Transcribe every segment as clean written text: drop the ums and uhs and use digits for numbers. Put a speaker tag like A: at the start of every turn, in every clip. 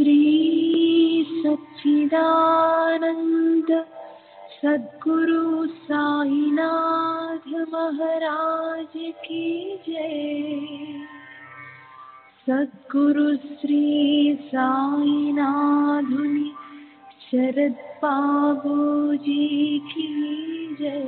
A: श्री सच्चिदानंद सद्गुरु साईनाथ महाराज की जय। सद्गुरु श्री साईनाथुनि शरद बाबूजी की जय।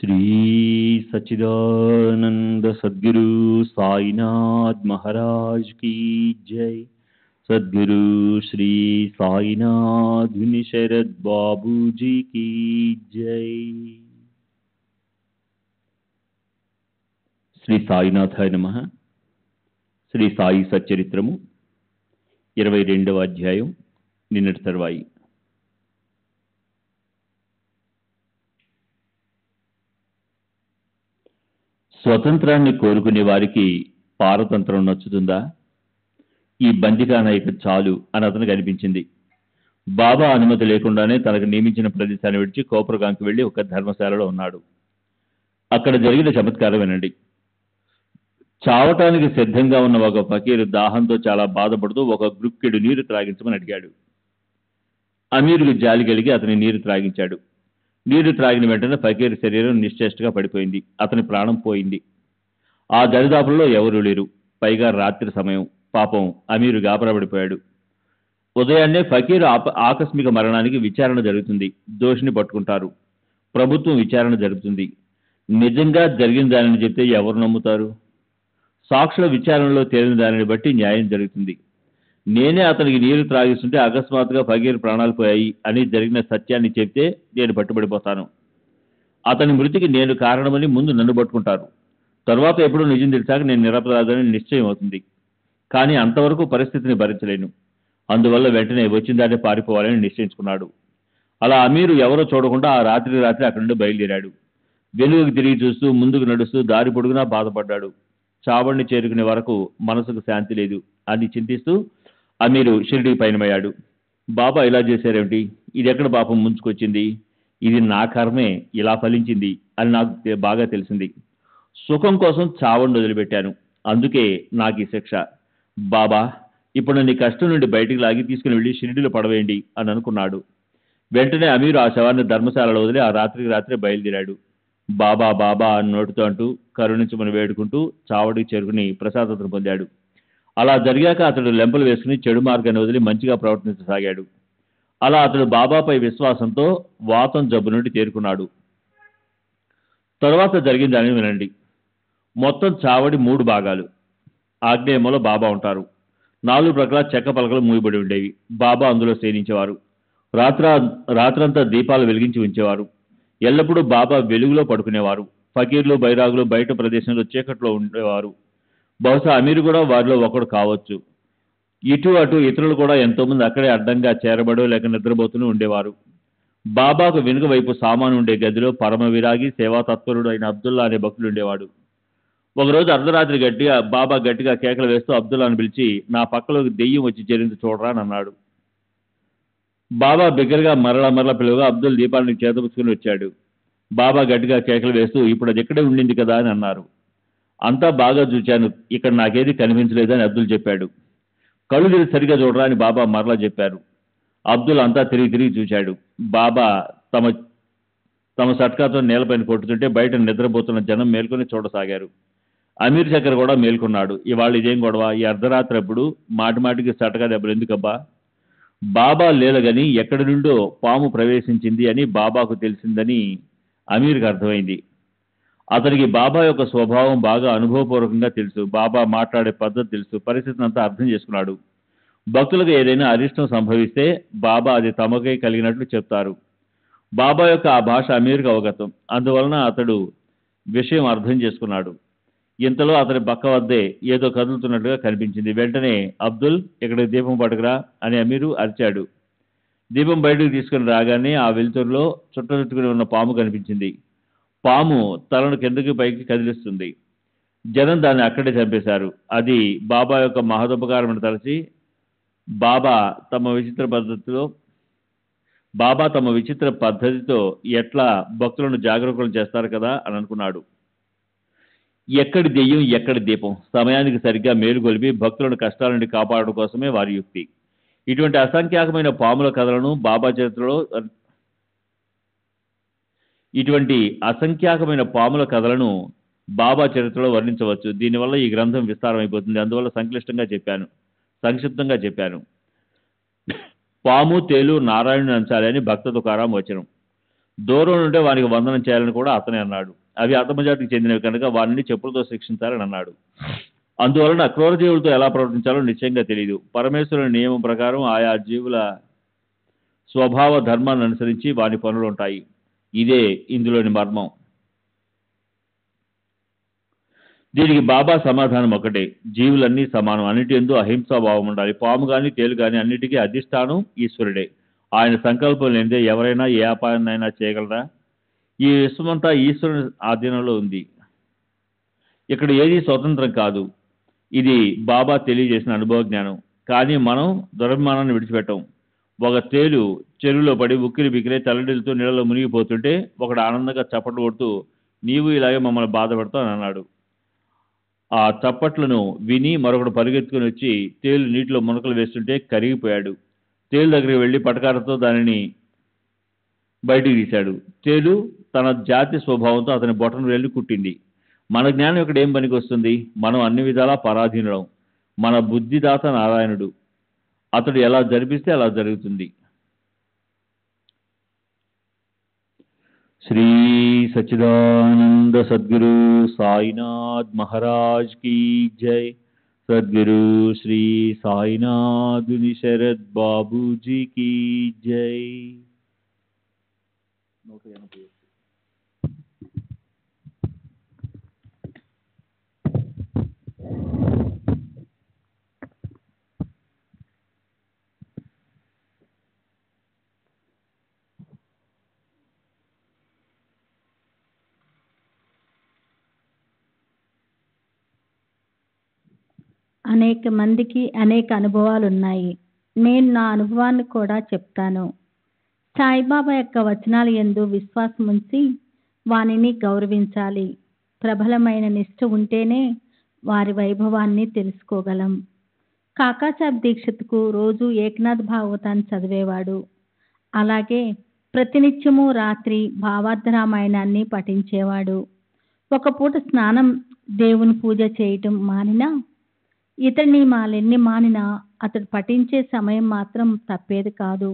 B: श्री सच्चिदानंद सद्गुरु साईनाथ महाराज की जय। सद्गुरु श्री साईनाथ शरद बाबूजी की जय। శ్రీ సాయినాథాయ నమః. శ్రీ సాయి సచ్చరిత్రము 22వ అధ్యాయం, నిన్నటి తర్వాయి. స్వతంత్రాన్ని కోరుకునే వారికి పారతంత్రం నచ్చుతుందా? ఈ బందిఖానా ఇక చాలు అని అతనికి అనిపించింది. బాబా అనుమతి లేకుండానే తనకు నియమించిన ప్రదేశాన్ని విడిచి కోపరగాంకి వెళ్లి ఒక ధర్మశాలలో ఉన్నాడు. అక్కడ జరిగిన చమత్కారం వినండి. చావటానికి సిద్ధంగా ఉన్న ఒక ఫకీరు దాహంతో చాలా బాధపడుతూ ఒక గుక్కెడు నీరు త్రాగించమని అడిగాడు. అమీరుకు జాలి కలిగి అతని నీరు త్రాగించాడు. నీరు త్రాగిన వెంటనే ఫకీరు శరీరం నిశ్చేష్టగా పడిపోయింది. అతని ప్రాణం పోయింది. ఆ దరిదాపుల్లో ఎవరూ లేరు. పైగా రాత్రి సమయం. పాపం అమీరు గాబరాపడిపోయాడు. ఉదయాన్నే ఫకీరు ఆకస్మిక మరణానికి విచారణ జరుగుతుంది. దోషిని పట్టుకుంటారు. ప్రభుత్వం విచారణ జరుగుతుంది. నిజంగా జరిగిన దానిని చెప్తే ఎవరు నమ్ముతారు? సాక్షుల విచారణలో తేలిన దానిని బట్టి న్యాయం జరుగుతుంది. నేనే అతనికి నీరు త్రాగిస్తుంటే అకస్మాత్తుగా ఫకీర్ ప్రాణాలు పోయాయి అని జరిగిన సత్యాన్ని చెప్తే నేను పట్టుబడిపోతాను. అతని మృతికి నేను కారణమని ముందు నన్ను పట్టుకుంటారు. తరువాత ఎప్పుడూ నిజం తెలిసాక నేను నిరపరాధని నిశ్చయం అవుతుంది. కానీ అంతవరకు పరిస్థితిని భరించలేను. అందువల్ల వెంటనే వచ్చిందాటే పారిపోవాలని నిశ్చయించుకున్నాడు. అలా అమీరు ఎవరో చూడకుండా ఆ రాత్రి అక్కడి నుండి బయలుదేరాడు. వెలుగుకి తిరిగి చూస్తూ ముందుకు నడుస్తూ దారి పొడుగునా బాధపడ్డాడు. చావడిని చేరుకునే వరకు మనసుకు శాంతి లేదు అని చింతిస్తూ అమీరు షిరిడీ పయనమయ్యాడు. బాబా ఇలా చేశారేమిటి? ఇది ఎక్కడ పాపం ముంచుకొచ్చింది? ఇది నా కర్మే ఇలా ఫలించింది అని నాకు బాగా తెలిసింది. సుఖం కోసం చావడిని వదిలిపెట్టాను. అందుకే నాకు ఈ శిక్ష. బాబా, ఇప్పుడు నీ కష్టం నుండి బయటికి లాగి తీసుకుని వెళ్ళి షిరిడీలో పడవేయండి అని అనుకున్నాడు. వెంటనే అమీరు ఆ శవాన్ని ధర్మశాలలో వదిలి ఆ రాత్రే బయలుదేరాడు. బాబా బాబా అని నోటితో అంటూ కరుణించమని వేడుకుంటూ చావడికి చేరుకుని ప్రసాదతను పొందాడు. అలా జరిగాక అతడు లెంపలు వేసుకుని చెడు మార్గాన్ని వదిలి మంచిగా ప్రవర్తించసాగాడు. అలా అతడు బాబాపై విశ్వాసంతో వాతం జబ్బు నుండి తేరుకున్నాడు. తరువాత జరిగిన దానిని వినండి. మొత్తం చావడి 3 భాగాలు. ఆగ్నేయములో బాబా ఉంటారు. 4 ప్రక్కల చెక్క పలకలు మూయబడి ఉండేవి. బాబా అందులో శయనించేవారు. రాత్రంతా దీపాలు వెలిగించి ఉంచేవారు. ఎల్లప్పుడూ బాబా వెలుగులో పడుకునేవారు. ఫకీర్లు బైరాగులు బయట ప్రదేశంలో చీకట్లో ఉండేవారు. బహుశా అమీరు కూడా వారిలో ఒకడు కావచ్చు. ఇటు అటు ఇతరులు కూడా ఎంతోమంది అక్కడే అడ్డంగా చేరబడో లేక నిద్రపోతూనే ఉండేవారు. బాబాకు వెనుక వైపు సామాను ఉండే గదిలో పరమ విరాగి సేవా తత్పరుడు అయిన అబ్దుల్లా అనే భక్తుడు ఉండేవాడు. ఒకరోజు అర్ధరాత్రి బాబా గట్టిగా కేకలు వేస్తూ అబ్దుల్లాను పిలిచి, నా పక్కలోకి దెయ్యం వచ్చి చేరింది చూడరా అని అన్నాడు. బాబా బిగ్గరగా మరలా పిలువగా అబ్దుల్ దీపాలను చేతపుచ్చుకుని వచ్చాడు. బాబా గట్టిగా కేకలు వేస్తూ, ఇప్పుడు అది ఎక్కడే ఉండింది కదా అని అన్నారు. అంతా బాగా చూచాను, ఇక్కడ నాకేది కనిపించలేదని అబ్దుల్ చెప్పాడు. కళ్ళు తిరిగి సరిగా చూడరా అని బాబా మరలా చెప్పారు. అబ్దుల్ అంతా తిరిగి చూశాడు. బాబా తమ సట్కాతో నేలపైన కొట్టుతుంటే బయట నిద్రపోతున్న జనం మేల్కొని చూడసాగారు. అమీర్ చక్ర కూడా మేల్కొన్నాడు. ఇవాళ ఇదేం గొడవ? ఈ అర్ధరాత్రి అప్పుడు మాటికి సటకా దెబ్బలు ఎందుకబ్బా? బాబా లేలగని ఎక్కడి నుండో పాము ప్రవేశించింది అని బాబాకు తెలిసిందని అమీర్కి అర్థమైంది. అతనికి బాబా యొక్క స్వభావం బాగా అనుభవపూర్వకంగా తెలుసు. బాబా మాట్లాడే పద్ధతి తెలుసు. పరిస్థితిని అంతా అర్థం చేసుకున్నాడు. భక్తులకు ఏదైనా అరిష్టం సంభవిస్తే బాబా అది తమకే కలిగినట్లు చెప్తారు. బాబా యొక్క ఆ భాష అమీర్కి అవగతం. అందువలన అతడు విషయం అర్థం చేసుకున్నాడు. ఇంతలో అతని పక్క వద్దే ఏదో కదులుతున్నట్లుగా కనిపించింది. వెంటనే అబ్దుల్, ఇక్కడికి దీపం పట్టుకురా అని అమీరు అరిచాడు. దీపం బయటకు తీసుకుని రాగానే ఆ వెలుతురులో చుట్టుకుని ఉన్న పాము కనిపించింది. పాము తలను కిందకి పైకి కదిలిస్తుంది. జనం దాన్ని అక్కడే చంపేశారు. అది బాబా యొక్క మహదోపకారమని తలచి బాబా తమ విచిత్ర పద్ధతితో ఎట్లా భక్తులను జాగరూకులను చేస్తారు కదా అని అనుకున్నాడు. ఎక్కడి దెయ్యం ఎక్కడి దీపం, సమయానికి సరిగ్గా మేలుకొలిపి భక్తులను కష్టాల నుండి కాపాడడం కోసమే వారి యుక్తి. ఇటువంటి అసంఖ్యాకమైన పాముల కథలను బాబా చరిత్రలో వర్ణించవచ్చు. దీనివల్ల ఈ గ్రంథం విస్తారమైపోతుంది. అందువల్ల సంక్షిప్తంగా చెప్పాను. పాము తేలు నారాయణుని అంచాలి అని భక్త తుకారాం వచనం. దూరం నుండే వానికి వందనం చేయాలని కూడా అతనే అన్నాడు. అవి ఆత్మజాతికి చెందినవి కనుక వారిని చెప్పులతో శిక్షించాలని అన్నాడు. అందువలన క్రూర జీవులతో ఎలా ప్రవర్తించాలో నిశ్చయంగా తెలియదు. పరమేశ్వరుని నియమం ప్రకారం ఆయా జీవుల స్వభావ ధర్మాన్ని అనుసరించి వాని పనులు ఉంటాయి. ఇదే ఇందులోని మర్మం. దీనికి బాబా సమాధానం ఒకటే, జీవులన్నీ సమానం, అన్నిటి యందు అహింసాభావం ఉండాలి. పాము గాని తేలు గాని అన్నిటికీ అధిష్టానం ఈశ్వరుడే. ఆయన సంకల్పం లేనిదే ఎవరైనా ఏ అపాయాన్నైనా చేయగలరా? ఈ విశ్వమంతా ఈశ్వరుని ఆధీనంలో ఉంది. ఇక్కడ ఏది స్వతంత్రం కాదు. ఇది బాబా తెలియజేసిన అనుభవ జ్ఞానం. కానీ మనం దురభిమానాన్ని విడిచిపెట్టాం. ఒక తేలు చెరువులో పడి ఉక్కిరి బిక్కిరే తలడిల్లుతూ నీళ్ళలో మునిగిపోతుంటే ఒకడు ఆనందంగా చప్పట్లు కొడుతూ, నీవు ఇలాగే మమ్మల్ని బాధపడతావు అని అన్నాడు. ఆ చప్పట్లను విని మరొకడు పరిగెత్తుకుని వచ్చి తేలు నీటిలో మునకలు వేస్తుంటే కరిగిపోయాడు. తేలు దగ్గరికి వెళ్ళి పటకారతో దానిని బయటికి తీశాడు. తేలు తన జాతి స్వభావంతో అతని బొటను వెళ్ళి కుట్టింది. మన జ్ఞానం ఇక్కడ ఏం పనికి వస్తుంది? మనం అన్ని విధాలా పరాధీనులం. మన బుద్ధిదాత నారాయణుడు. అతడు ఎలా జరిపిస్తే అలా జరుగుతుంది. శ్రీ సచ్చిదానంద సద్గురు సాయినాథ్ మహారాజ్ కీ జై. సద్గురు శ్రీ సాయినాథుని శరత్ బాబూజీకి జై. 180.
C: అనేక మందికి అనేక అనుభవాలు ఉన్నాయి. నేను నా అనుభవాన్ని కూడా చెప్తాను. సాయిబాబా యొక్క వచనాల యందు విశ్వాసం ఉంచి వానిని గౌరవించాలి. ప్రబలమైన నిష్ఠ ఉంటేనే వారి వైభవాన్ని తెలుసుకోగలం. కాకాసాహెబ్ దీక్షిత్కు రోజు ఏకనాథ్ భాగవతాన్ని చదివేవాడు. అలాగే ప్రతినిత్యము రాత్రి భావార్థ రామాయణాన్ని పఠించేవాడు. ఒక పూట స్నానం, దేవుని పూజ చేయటం మానినా, ఇతర నియమాలెన్ని మానినా అతడు పఠించే సమయం మాత్రం తప్పేది కాదు.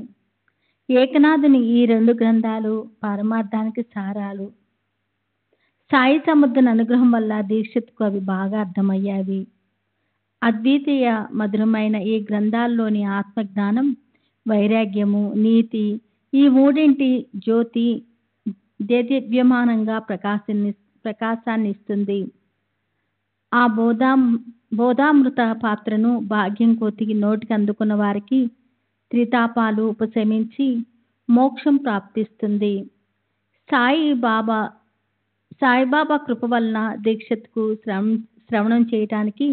C: ఏకనాథుని ఈ 2 గ్రంథాలు పరమార్థానికి సారాలు. సాయి సముద్రుని అనుగ్రహం వల్ల దీక్షిత్కు అవి బాగా అర్థమయ్యావి. అద్వితీయ మధురమైన ఈ గ్రంథాల్లోని ఆత్మజ్ఞానం, వైరాగ్యము, నీతి ఈ మూడింటి జ్యోతి దేదీప్యమానంగా ప్రకాశాన్ని ఇస్తుంది. ఆ బోధామృత పాత్రను భాగ్యం కొద్దికి నోటికి అందుకున్న వారికి త్రితాపాలు ఉపశమించి మోక్షం ప్రాప్తిస్తుంది. సాయిబాబా కృప వలన దీక్షత్కు శ్రవణం చేయటానికి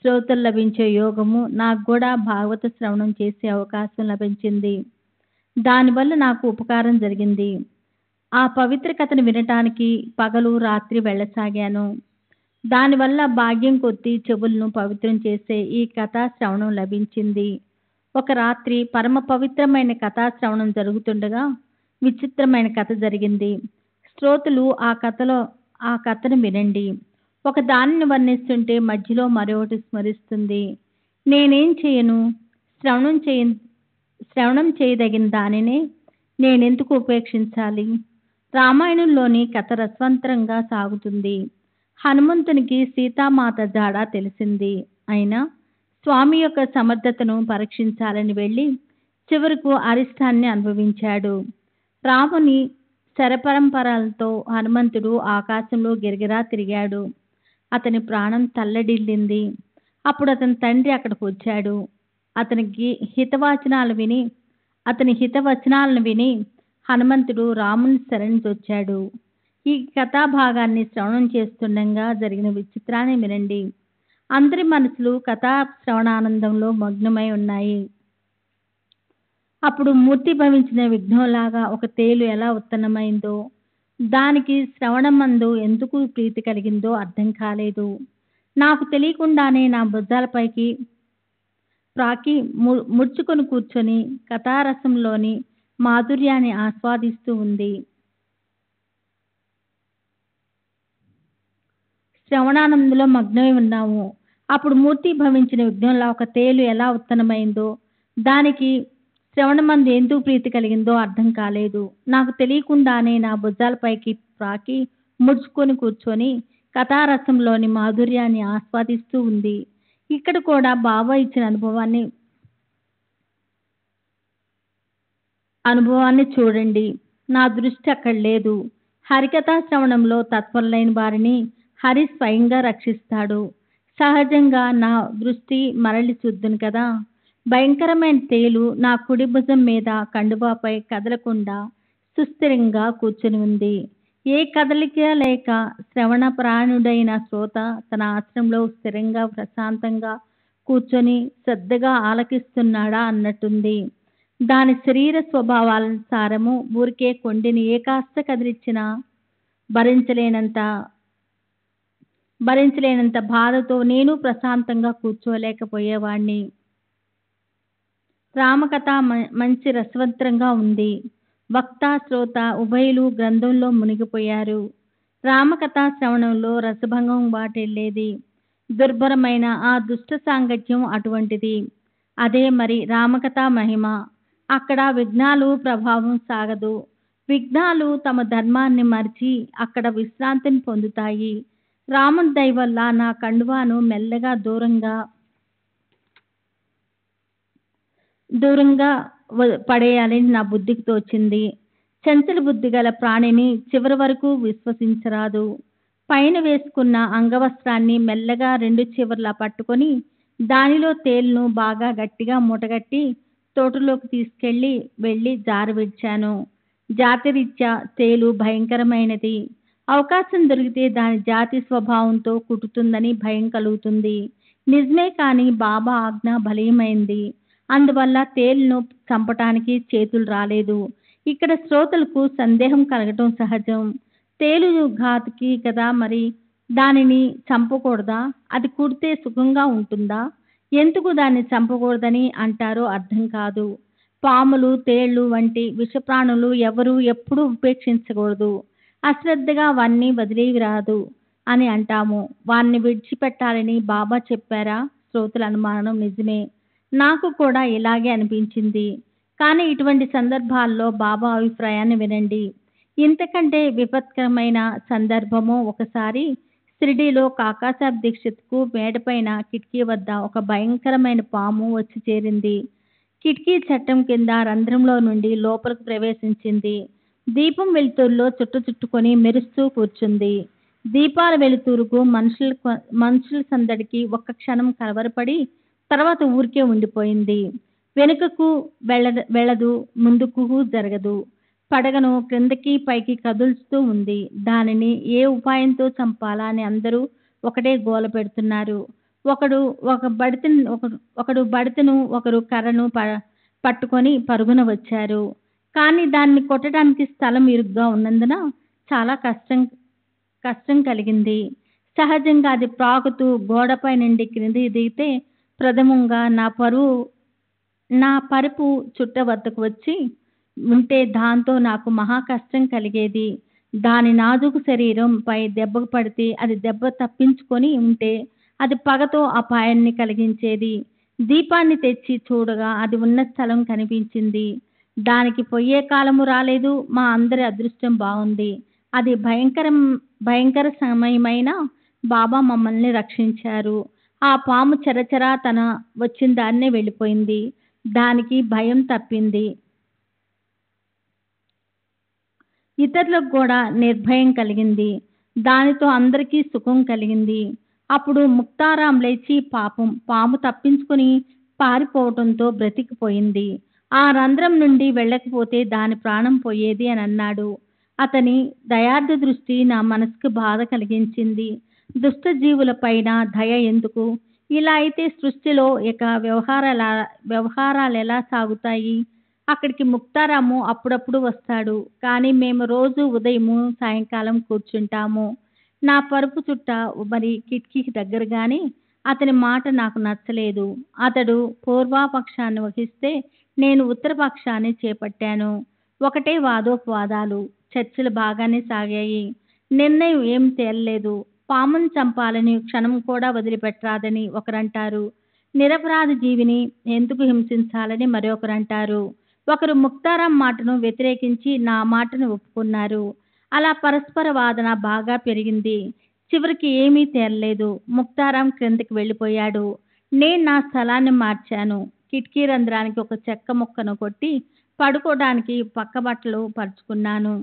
C: శ్రోతలు లభించే యోగము నాకు కూడా భాగవత శ్రవణం చేసే అవకాశం లభించింది. దానివల్ల నాకు ఉపకారం జరిగింది. ఆ పవిత్ర కథను వినటానికి పగలు రాత్రి వెళ్ళసాగాను. దానివల్ల భాగ్యం కొద్దీ చెవులను పవిత్రం చేసే ఈ కథా శ్రవణం లభించింది. ఒక రాత్రి పరమ పవిత్రమైన కథా శ్రవణం జరుగుతుండగా విచిత్రమైన కథ జరిగింది. శ్రోతలు ఆ కథను వినండి. ఒక దానిని వర్ణిస్తుంటే మధ్యలో మరొకటి స్మరిస్తుంది. నేనేం చేయను? శ్రవణం చేయదగిన దానినే నేనెందుకు ఉపేక్షించాలి? రామాయణంలోని కథ రసవంతంగా సాగుతుంది. హనుమంతునికి సీతామాత జాడ తెలిసింది. అయినా స్వామి యొక్క సమర్థతను పరీక్షించాలని వెళ్ళి చివరకు అరిష్టాన్ని అనుభవించాడు. రాముని శరపరంపరలతో హనుమంతుడు ఆకాశంలో గిరగిరా తిరిగాడు. అతని ప్రాణం తల్లడిల్లింది. అప్పుడు అతని తండ్రి అక్కడికి వచ్చాడు. అతని హితవచనాలను విని హనుమంతుడు రాముని శరణొచ్చాడు. ఈ కథాభాగాన్ని శ్రవణం చేస్తుండగా జరిగిన విచిత్రాన్ని వినండి. అందరి మనసులు కథా శ్రవణానందంలో మగ్నమై ఉన్నాయి. అప్పుడు మూర్తి భవించిన విఘ్నంలాగా ఒక తేలు ఎలా ఉత్తన్నమైందో, దానికి శ్రవణమందు ఎందుకు ప్రీతి కలిగిందో అర్థం కాలేదు. నాకు తెలియకుండానే నా భుజాలపైకి ప్రాకి ముడుచుకొని కూర్చొని కథారసంలోని మాధుర్యాన్ని ఆస్వాదిస్తూ ఉంది. శ్రవణానందంలో మగ్నమై ఉన్నాము. అప్పుడు మూర్తి భవించిన విఘ్నంలా ఒక తేలు ఎలా ఉత్తన్నమైందో, దానికి శ్రవణమందు ఎందుకు ప్రీతి కలిగిందో అర్థం కాలేదు. నాకు తెలియకుండానే నా భుజాలపైకి ప్రాకి ముడుచుకొని కూర్చొని కథారసంలోని మాధుర్యాన్ని ఆస్వాదిస్తూ ఉంది. ఇక్కడ కూడా బాబా ఇచ్చిన అనుభవాన్ని చూడండి. నా దృష్టి అక్కడ లేదు. హరికథా శ్రవణంలో తత్పరులైన వారిని హరి స్వయంగా రక్షిస్తాడు. సహజంగా నా దృష్టి మరలి చూద్దును కదా. భయంకరమైన తేలు నా కుడి భుజం మీద కండువాపై కదలకుండా సుస్థిరంగా కూర్చుని ఉంది. ఏ కదలిక లేక శ్రవణ ప్రాణుడైన శ్రోత తన ఆశ్రమంలో స్థిరంగా ప్రశాంతంగా కూర్చొని శ్రద్ధగా ఆలకిస్తున్నాడా అన్నట్టుంది. దాని శరీర స్వభావాల సారము ఊరికే కొండిని ఏ కాస్త కదిలిచ్చినా భరించలేనంత బాధతో నేను ప్రశాంతంగా కూర్చోలేకపోయేవాణ్ణి. రామకథ మంచి రసవంతంగా ఉంది. వక్త శ్రోత ఉభయులు గ్రంథంలో మునిగిపోయారు. రామకథా శ్రవణంలో రసభంగం వాటిల్లేది. దుర్భరమైన ఆ దుష్ట సాంగత్యం అటువంటిది. అదే మరి రామకథా మహిమ. అక్కడ విఘ్నాలు ప్రభావం సాగదు. విఘ్నాలు తమ ధర్మాన్ని మరిచి అక్కడ విశ్రాంతిని పొందుతాయి. రాముని దయ వల్ల నా కండువాను మెల్లగా దూరంగా దూరంగా పడేయాలని నా బుద్ధికి తోచింది. చంచల బుద్ధి గల ప్రాణిని చివరి వరకు విశ్వసించరాదు. పైన వేసుకున్న అంగవస్త్రాన్ని మెల్లగా 2 చివర్లా పట్టుకొని దానిలో తేలును బాగా గట్టిగా మూటగట్టి తోటలోకి వెళ్ళి జారవిడిచాను. జాతిరీత్యా తేలు భయంకరమైనది. అవకాశం దొరికితే దాని జాతి స్వభావంతో కుట్టుతుందని భయం కలుగుతుంది. నిజమే, కానీ బాబా ఆజ్ఞ బలీయమైంది. అందువల్ల తేలును చంపటానికి చేతులు రాలేదు. ఇక్కడ శ్రోతలకు సందేహం కలగటం సహజం. తేలు ఘాతుకి కదా, మరి దానిని చంపకూడదా? అది కుడితే సుఖంగా ఉంటుందా? ఎందుకు దాన్ని చంపకూడదని అంటారో అర్థం కాదు. పాములు, తేళ్లు వంటి విషప్రాణులు ఎవరు ఎప్పుడూ ఉపేక్షించకూడదు. అశ్రద్ధగా వాన్ని వదిలేయరాదు అని అంటాము. వాన్ని విడిచిపెట్టాలని బాబా చెప్పారా? శ్రోతల అనుమానం నిజమే. నాకు కూడా ఇలాగే అనిపించింది. కానీ ఇటువంటి సందర్భాల్లో బాబా అభిప్రాయాన్ని వినండి. ఇంతకంటే విపత్కరమైన సందర్భము ఒకసారి షిరిడీలో కాకాసాబ్ దీక్షిత్కు మేడపైన కిటికీ వద్ద ఒక భయంకరమైన పాము వచ్చి చేరింది. కిటికీ చట్టం కింద రంధ్రంలో నుండి లోపలికి ప్రవేశించింది. దీపం వెలుతురులో చుట్టుకొని మెరుస్తూ కూర్చుంది. దీపాల వెలుతురుకు మనుషుల సందడికి ఒక్క క్షణం కలవరపడి తర్వాత ఊరికే ఉండిపోయింది. వెనుకకు వెళ్ళదు, ముందుకు జరగదు. పడగను క్రిందకి పైకి కదులుస్తూ ఉంది. దానిని ఏ ఉపాయంతో చంపాలా అని అందరూ ఒకటే గోల పెడుతున్నారు. ఒకడు బడితను, ఒకరు కర్రను పట్టుకొని పరుగున వచ్చారు. కానీ దాన్ని కొట్టడానికి స్థలం ఇరుగ్గా ఉన్నందున చాలా కష్టం కలిగింది. సహజంగా అది ప్రాకుతూ గోడపై నుండి క్రిందికి దిగితే ప్రథమంగా నా పరుపు చుట్ట వద్దకు వచ్చి ఉంటే దాంతో నాకు మహా కష్టం కలిగేది. దాని నాజుకు శరీరంపై దెబ్బకు పడితే అది దెబ్బ తప్పించుకొని ఉంటే అది పగతో అపాయాన్ని కలిగించేది. దీపాన్ని తెచ్చి చూడగా అది ఉన్న స్థలం కనిపించింది. దానికి పోయే కాలము రాలేదు. మా అందరి అదృష్టం బాగుంది. అది భయంకర సమయమైన బాబా మమ్మల్ని రక్షించారు. ఆ పాము చరచరా తన వచ్చిన దాన్నే వెళ్ళిపోయింది. దానికి భయం తప్పింది. ఇతరులకు కూడా నిర్భయం కలిగింది. దానితో అందరికీ సుఖం కలిగింది. అప్పుడు ముక్తారాం లేచి పాము తప్పించుకుని పారిపోవటంతో బ్రతికిపోయింది. ఆ రంధ్రం నుండి వెళ్ళకపోతే దాని ప్రాణం పోయేది అని అన్నాడు. అతని దయార్థ దృష్టి నా మనసుకు బాధ కలిగించింది. దుష్ట జీవుల పైన దయ ఎందుకు? ఇలా అయితే సృష్టిలో ఇక వ్యవహారాలు ఎలా సాగుతాయి? అక్కడికి ముక్తారాము అప్పుడప్పుడు వస్తాడు. కానీ మేము రోజు ఉదయము సాయంకాలం కూర్చుంటాము. నా పరుపు చుట్ట మరి కిటికీకి దగ్గరగానే. అతని మాట నాకు నచ్చలేదు. అతడు పూర్వపక్షాన్ని వహిస్తే నేను ఉత్తరపక్షాన్ని చేపట్టాను. ఒకటే వాదోపవాదాలు. చర్చలు బాగానే సాగాయి. నిర్ణయం ఏం తేలలేదు. పామును చంపాలని క్షణం కూడా వదిలిపెట్టరాదని ఒకరంటారు. నిరపరాధ జీవిని ఎందుకు హింసించాలని మరొకరంటారు. ఒకరు ముక్తారాం మాటను వ్యతిరేకించి నా మాటను ఒప్పుకున్నారు. అలా పరస్పర వాదన బాగా పెరిగింది. చివరికి ఏమీ తేలలేదు. ముక్తారాం క్రిందకి వెళ్ళిపోయాడు. నేను నా స్థలాన్ని మార్చాను. కిటికీ రంధ్రానికి ఒక చెక్క ముక్కను కొట్టి పడుకోవడానికి పక్క బట్టలు పరుచుకున్నాను.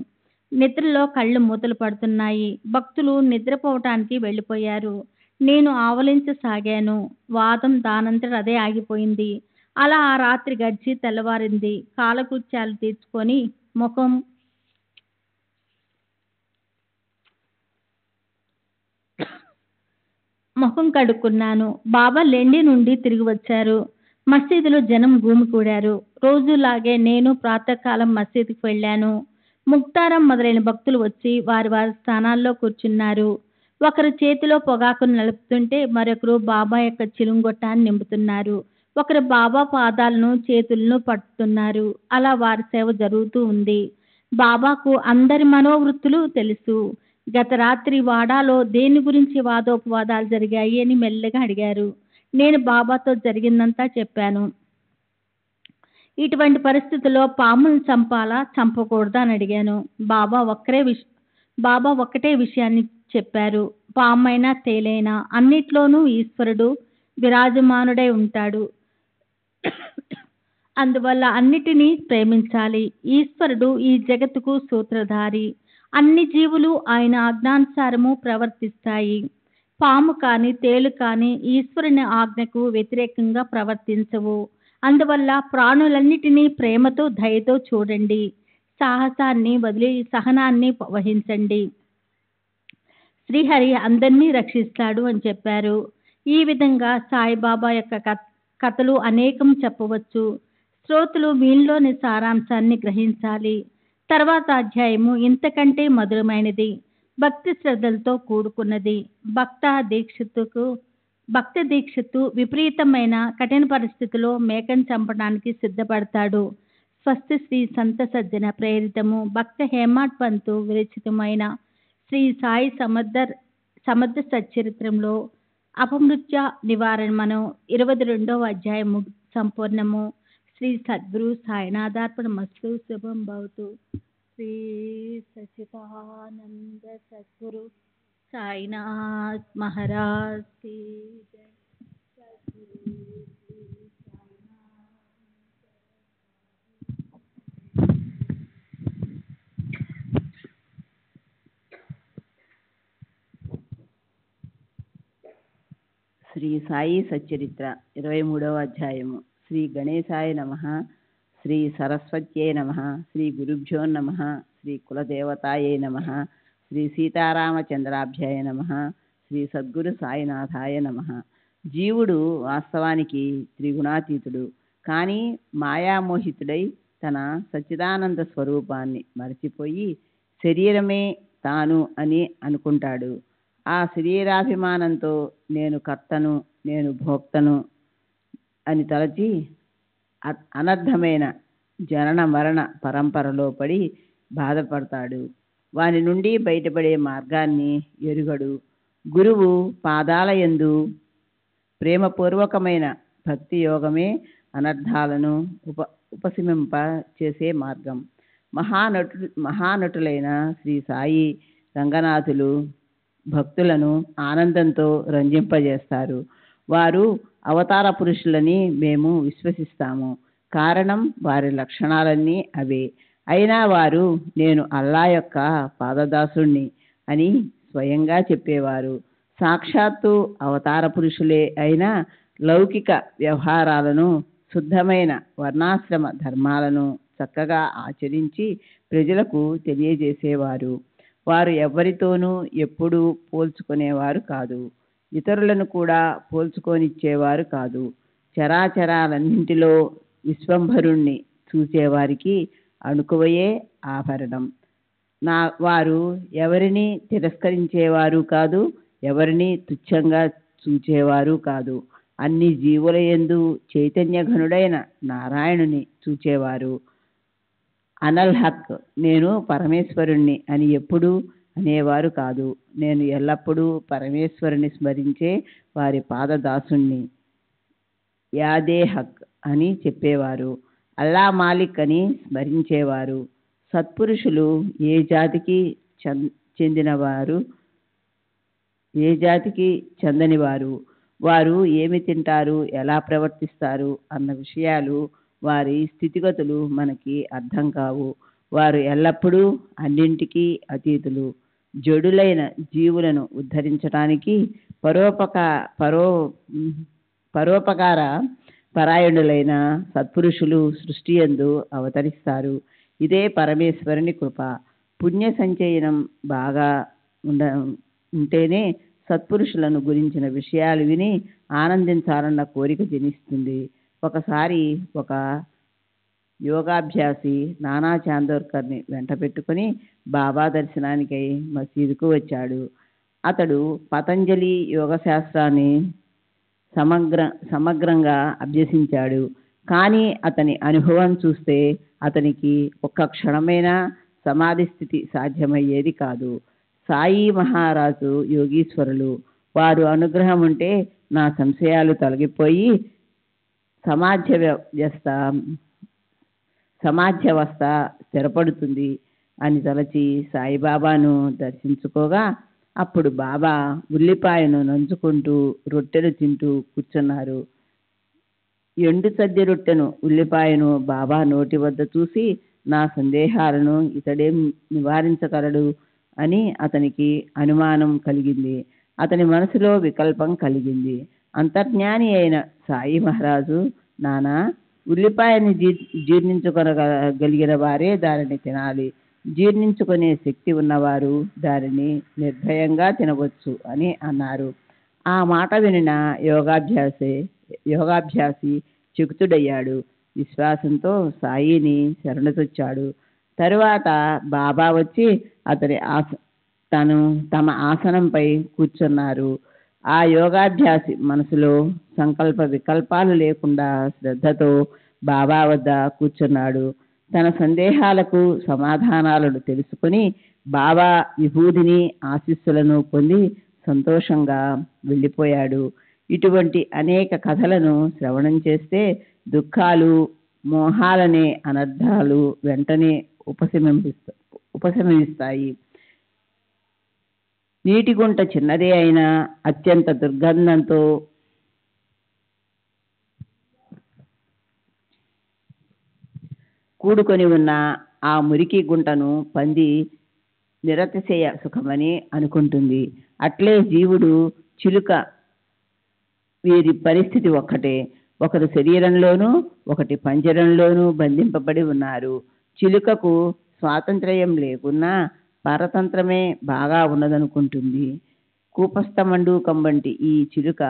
C: నిద్రలో కళ్ళు మూతలు పడుతున్నాయి. భక్తులు నిద్రపోవటానికి వెళ్ళిపోయారు. నేను ఆవలించసాగాను. వాదం దానంతట అదే ఆగిపోయింది. అలా ఆ రాత్రి గడిచి తెల్లవారింది. కాలకృత్యాలు తీర్చుకొని ముఖం కడుక్కున్నాను. బాబా లెండి నుండి తిరిగి వచ్చారు. మసీదులో జనం గుమికూడారు. రోజులాగే నేను ప్రాతకాలం మసీదుకి వెళ్ళాను. ముక్తారం మొదలైన భక్తులు వచ్చి వారి వారి స్థానాల్లో కూర్చున్నారు. ఒకరు చేతిలో పొగాకును నలుపుతుంటే మరొకరు బాబా యొక్క చిలుంగొట్టాన్ని నింపుతున్నారు. ఒకరు బాబా పాదాలను చేతులను పట్టుతున్నారు. అలా వారి సేవ జరుగుతూ ఉంది. బాబాకు అందరి మనోవృత్తులు తెలుసు. గత రాత్రి వాడాలో దేని గురించి వాదోపవాదాలు జరిగాయి అని మెల్లగా అడిగారు. నేను బాబాతో జరిగిందంతా చెప్పాను. ఇటువంటి పరిస్థితుల్లో పాములను చంపాలా చంపకూడదా అని అడిగాను. బాబా ఒక్కటే విషయాన్ని చెప్పారు. పామైనా తేలైనా అన్నిట్లోనూ ఈశ్వరుడు విరాజమానుడై ఉంటాడు. అందువల్ల అన్నిటినీ ప్రేమించాలి. ఈశ్వరుడు ఈ జగత్తుకు సూత్రధారి. అన్ని జీవులు ఆయన ఆజ్ఞానుసారము ప్రవర్తిస్తాయి. పాము కాని తేలు కాని ఈశ్వరుని ఆజ్ఞకు వ్యతిరేకంగా ప్రవర్తించవు. అందువల్ల ప్రాణులన్నిటినీ ప్రేమతో దయతో చూడండి. సాహసాన్ని వదిలి సహనాన్ని వహించండి. శ్రీహరి అందరినీ రక్షిస్తాడు అని చెప్పారు. ఈ విధంగా సాయిబాబా యొక్క కథలు అనేకం చెప్పవచ్చు. శ్రోతలు మీలోని సారాంశాన్ని గ్రహించాలి. తర్వాత అధ్యాయము ఇంతకంటే మధురమైనది, భక్తి శ్రద్ధలతో కూడుకున్నది. భక్త దీక్షిత్తు విపరీతమైన కఠిన పరిస్థితిలో మేకను చంపడానికి సిద్ధపడతాడు. స్వస్తి శ్రీ సంత సజ్జన ప్రేరితము భక్త హేమాడ్ పంతు విరచితమైన శ్రీ సాయి సమర్థ సచ్చరిత్రంలో అపమృత్య నివారణను 22వ అధ్యాయము సంపూర్ణము. శ్రీ సద్గురు సాయినాథార్పణమస్తు. శుభం భవతు. శ్రీ సచిదానంద సద్గురు సాయినాథ్ మహారాజ్ కీ జై. సద్గురు శ్రీ సాయినాథ్.
D: శ్రీ సాయి సచ్చరిత్ర 23వ అధ్యాయము. శ్రీ గణేశాయ నమః. శ్రీ సరస్వత్యై నమః. శ్రీ గురుభ్యో నమః. శ్రీ కులదేవతాయై నమః. శ్రీ సీతారామచంద్రాభ్యాయ నమః. శ్రీ సద్గురు సాయినాథాయ నమః. జీవుడు వాస్తవానికి త్రిగుణాతీతుడు. కానీ మాయామోహితుడై తన సచ్చిదానంద స్వరూపాన్ని మరచిపోయి శరీరమే తాను అని అనుకుంటాడు. ఆ శరీరాభిమానంతో నేను కర్తను, నేను భోక్తను అని తలచి అనర్థమైన జనన మరణ పరంపరలో పడి బాధపడతాడు. వాని నుండి బయటపడే మార్గాన్ని ఎరుగడు. గురువు పాదాలయందు ప్రేమపూర్వకమైన భక్తి యోగమే అనర్థాలను ఉపశమింప చేసే మార్గం. మహానటులైన శ్రీ సాయి రంగనాథులు భక్తులను ఆనందంతో రంజింపజేస్తారు. వారు అవతార పురుషులని మేము విశ్వసిస్తాము. కారణం వారి లక్షణాలన్నీ అవే. అయినా వారు నేను అల్లా యొక్క పాదదాసుణ్ణి అని స్వయంగా చెప్పేవారు. సాక్షాత్తు అవతార పురుషులే అయినా లౌకిక వ్యవహారాలను, శుద్ధమైన వర్ణాశ్రమ ధర్మాలను చక్కగా ఆచరించి ప్రజలకు తెలియజేసేవారు. వారు ఎవరితోనూ ఎప్పుడూ పోల్చుకునేవారు కాదు. ఇతరులను కూడా పోల్చుకొనిచ్చేవారు కాదు. చరాచరాలన్నింటిలో విశ్వంభరుణ్ణి చూసేవారికి అణుకువయే ఆభరణం. వారు ఎవరిని తిరస్కరించేవారు కాదు, ఎవరిని తుచ్చంగా చూచేవారు కాదు. అన్ని జీవుల యందు చైతన్యఘనుడైన నారాయణుని చూచేవారు. అనల్ హక్, నేను పరమేశ్వరుణ్ణి అని ఎప్పుడూ అనేవారు కాదు. నేను ఎల్లప్పుడూ పరమేశ్వరుని స్మరించే వారి పాదదాసుణ్ణి. యాదే హక్ అని చెప్పేవారు. అల్లా మాలిక్ అని స్మరించేవారు. సత్పురుషులు ఏ జాతికి చెందనివారు. వారు ఏమి తింటారు, ఎలా ప్రవర్తిస్తారు అన్న విషయాలు, వారి స్థితిగతులు మనకి అర్థం కావు. వారు ఎల్లప్పుడూ అన్నింటికీ అతీతులు. జడులైన జీవులను ఉద్ధరించడానికి పరోపకార పరాయణులైన సత్పురుషులు సృష్టి యందు అవతరిస్తారు. ఇదే పరమేశ్వరుని కృప. పుణ్య సంచయనం బాగా ఉంటేనే సత్పురుషులను గురించిన విషయాలు విని ఆనందించాలన్న కోరిక జనిస్తుంది. ఒకసారి ఒక యోగాభ్యాసి నానా చాందోర్కర్ని వెంట పెట్టుకుని బాబా దర్శనానికై మసీదుకు వచ్చాడు. అతడు పతంజలి యోగశాస్త్రాన్ని సమగ్రంగా అభ్యసించాడు. కానీ అతని అనుభవం చూస్తే అతనికి ఒక్క క్షణమైనా సమాధి స్థితి సాధ్యమయ్యేది కాదు. సాయి మహారాజు యోగీశ్వరులు. వారు అనుగ్రహం ఉంటే నా సంశయాలు తొలగిపోయి సమాధ్యవస్థ స్థిరపడుతుంది అని తలచి సాయిబాబాను దర్శించుకోగా అప్పుడు బాబా ఉల్లిపాయను నంచుకుంటూ రొట్టెలు తింటూ కూర్చున్నారు. ఎండు సద్ది రొట్టెను ఉల్లిపాయను బాబా నోటి వద్ద చూసి నా సందేహాలను ఇతడేం నివారించగలడు అని అతనికి అనుమానం కలిగింది. అతని మనసులో వికల్పం కలిగింది. అంతర్జ్ఞాని అయిన సాయి మహారాజు, నానా, ఉల్లిపాయని జీర్ణించుకొనగలిగిన వారే దానిని తినాలి. జీర్ణించుకునే శక్తి ఉన్నవారు దానిని నిర్భయంగా తినవచ్చు అని అన్నారు. ఆ మాట వినిన యోగాభ్యాసి చకితుడయ్యాడు. విశ్వాసంతో సాయిని శరణుతొచ్చాడు. తరువాత బాబా వచ్చి అతని తమ ఆసనంపై కూర్చున్నారు. ఆ యోగాభ్యాసి మనసులో సంకల్ప వికల్పాలు లేకుండా శ్రద్ధతో బాబా వద్ద కూర్చున్నాడు. తన సందేహాలకు సమాధానాలను తెలుసుకుని బాబా విభూతిని ఆశీస్సులను పొంది సంతోషంగా వెళ్ళిపోయాడు. ఇటువంటి అనేక కథలను శ్రవణం చేస్తే దుఃఖాలు, మోహాలనే అనర్థాలు వెంటనే ఉపశమిస్తాయి. నీటి గుంట చిన్నదే అయినా అత్యంత దుర్గంధంతో కూడుకొని ఉన్న ఆ మురికి గుంటను పంది నిరతిశయ సుఖమని అనుకుంటుంది. అట్లే జీవుడు, చిలుక వీరి పరిస్థితి ఒక్కటే. ఒకరు శరీరంలోనూ ఒకటి పంజరంలోనూ బంధింపబడి ఉన్నారు. చిలుకకు స్వాతంత్ర్యం లేకున్నా పరతంత్రమే బాగా ఉన్నదనుకుంటుంది. కూపస్థమండూకం వంటి ఈ చిలుక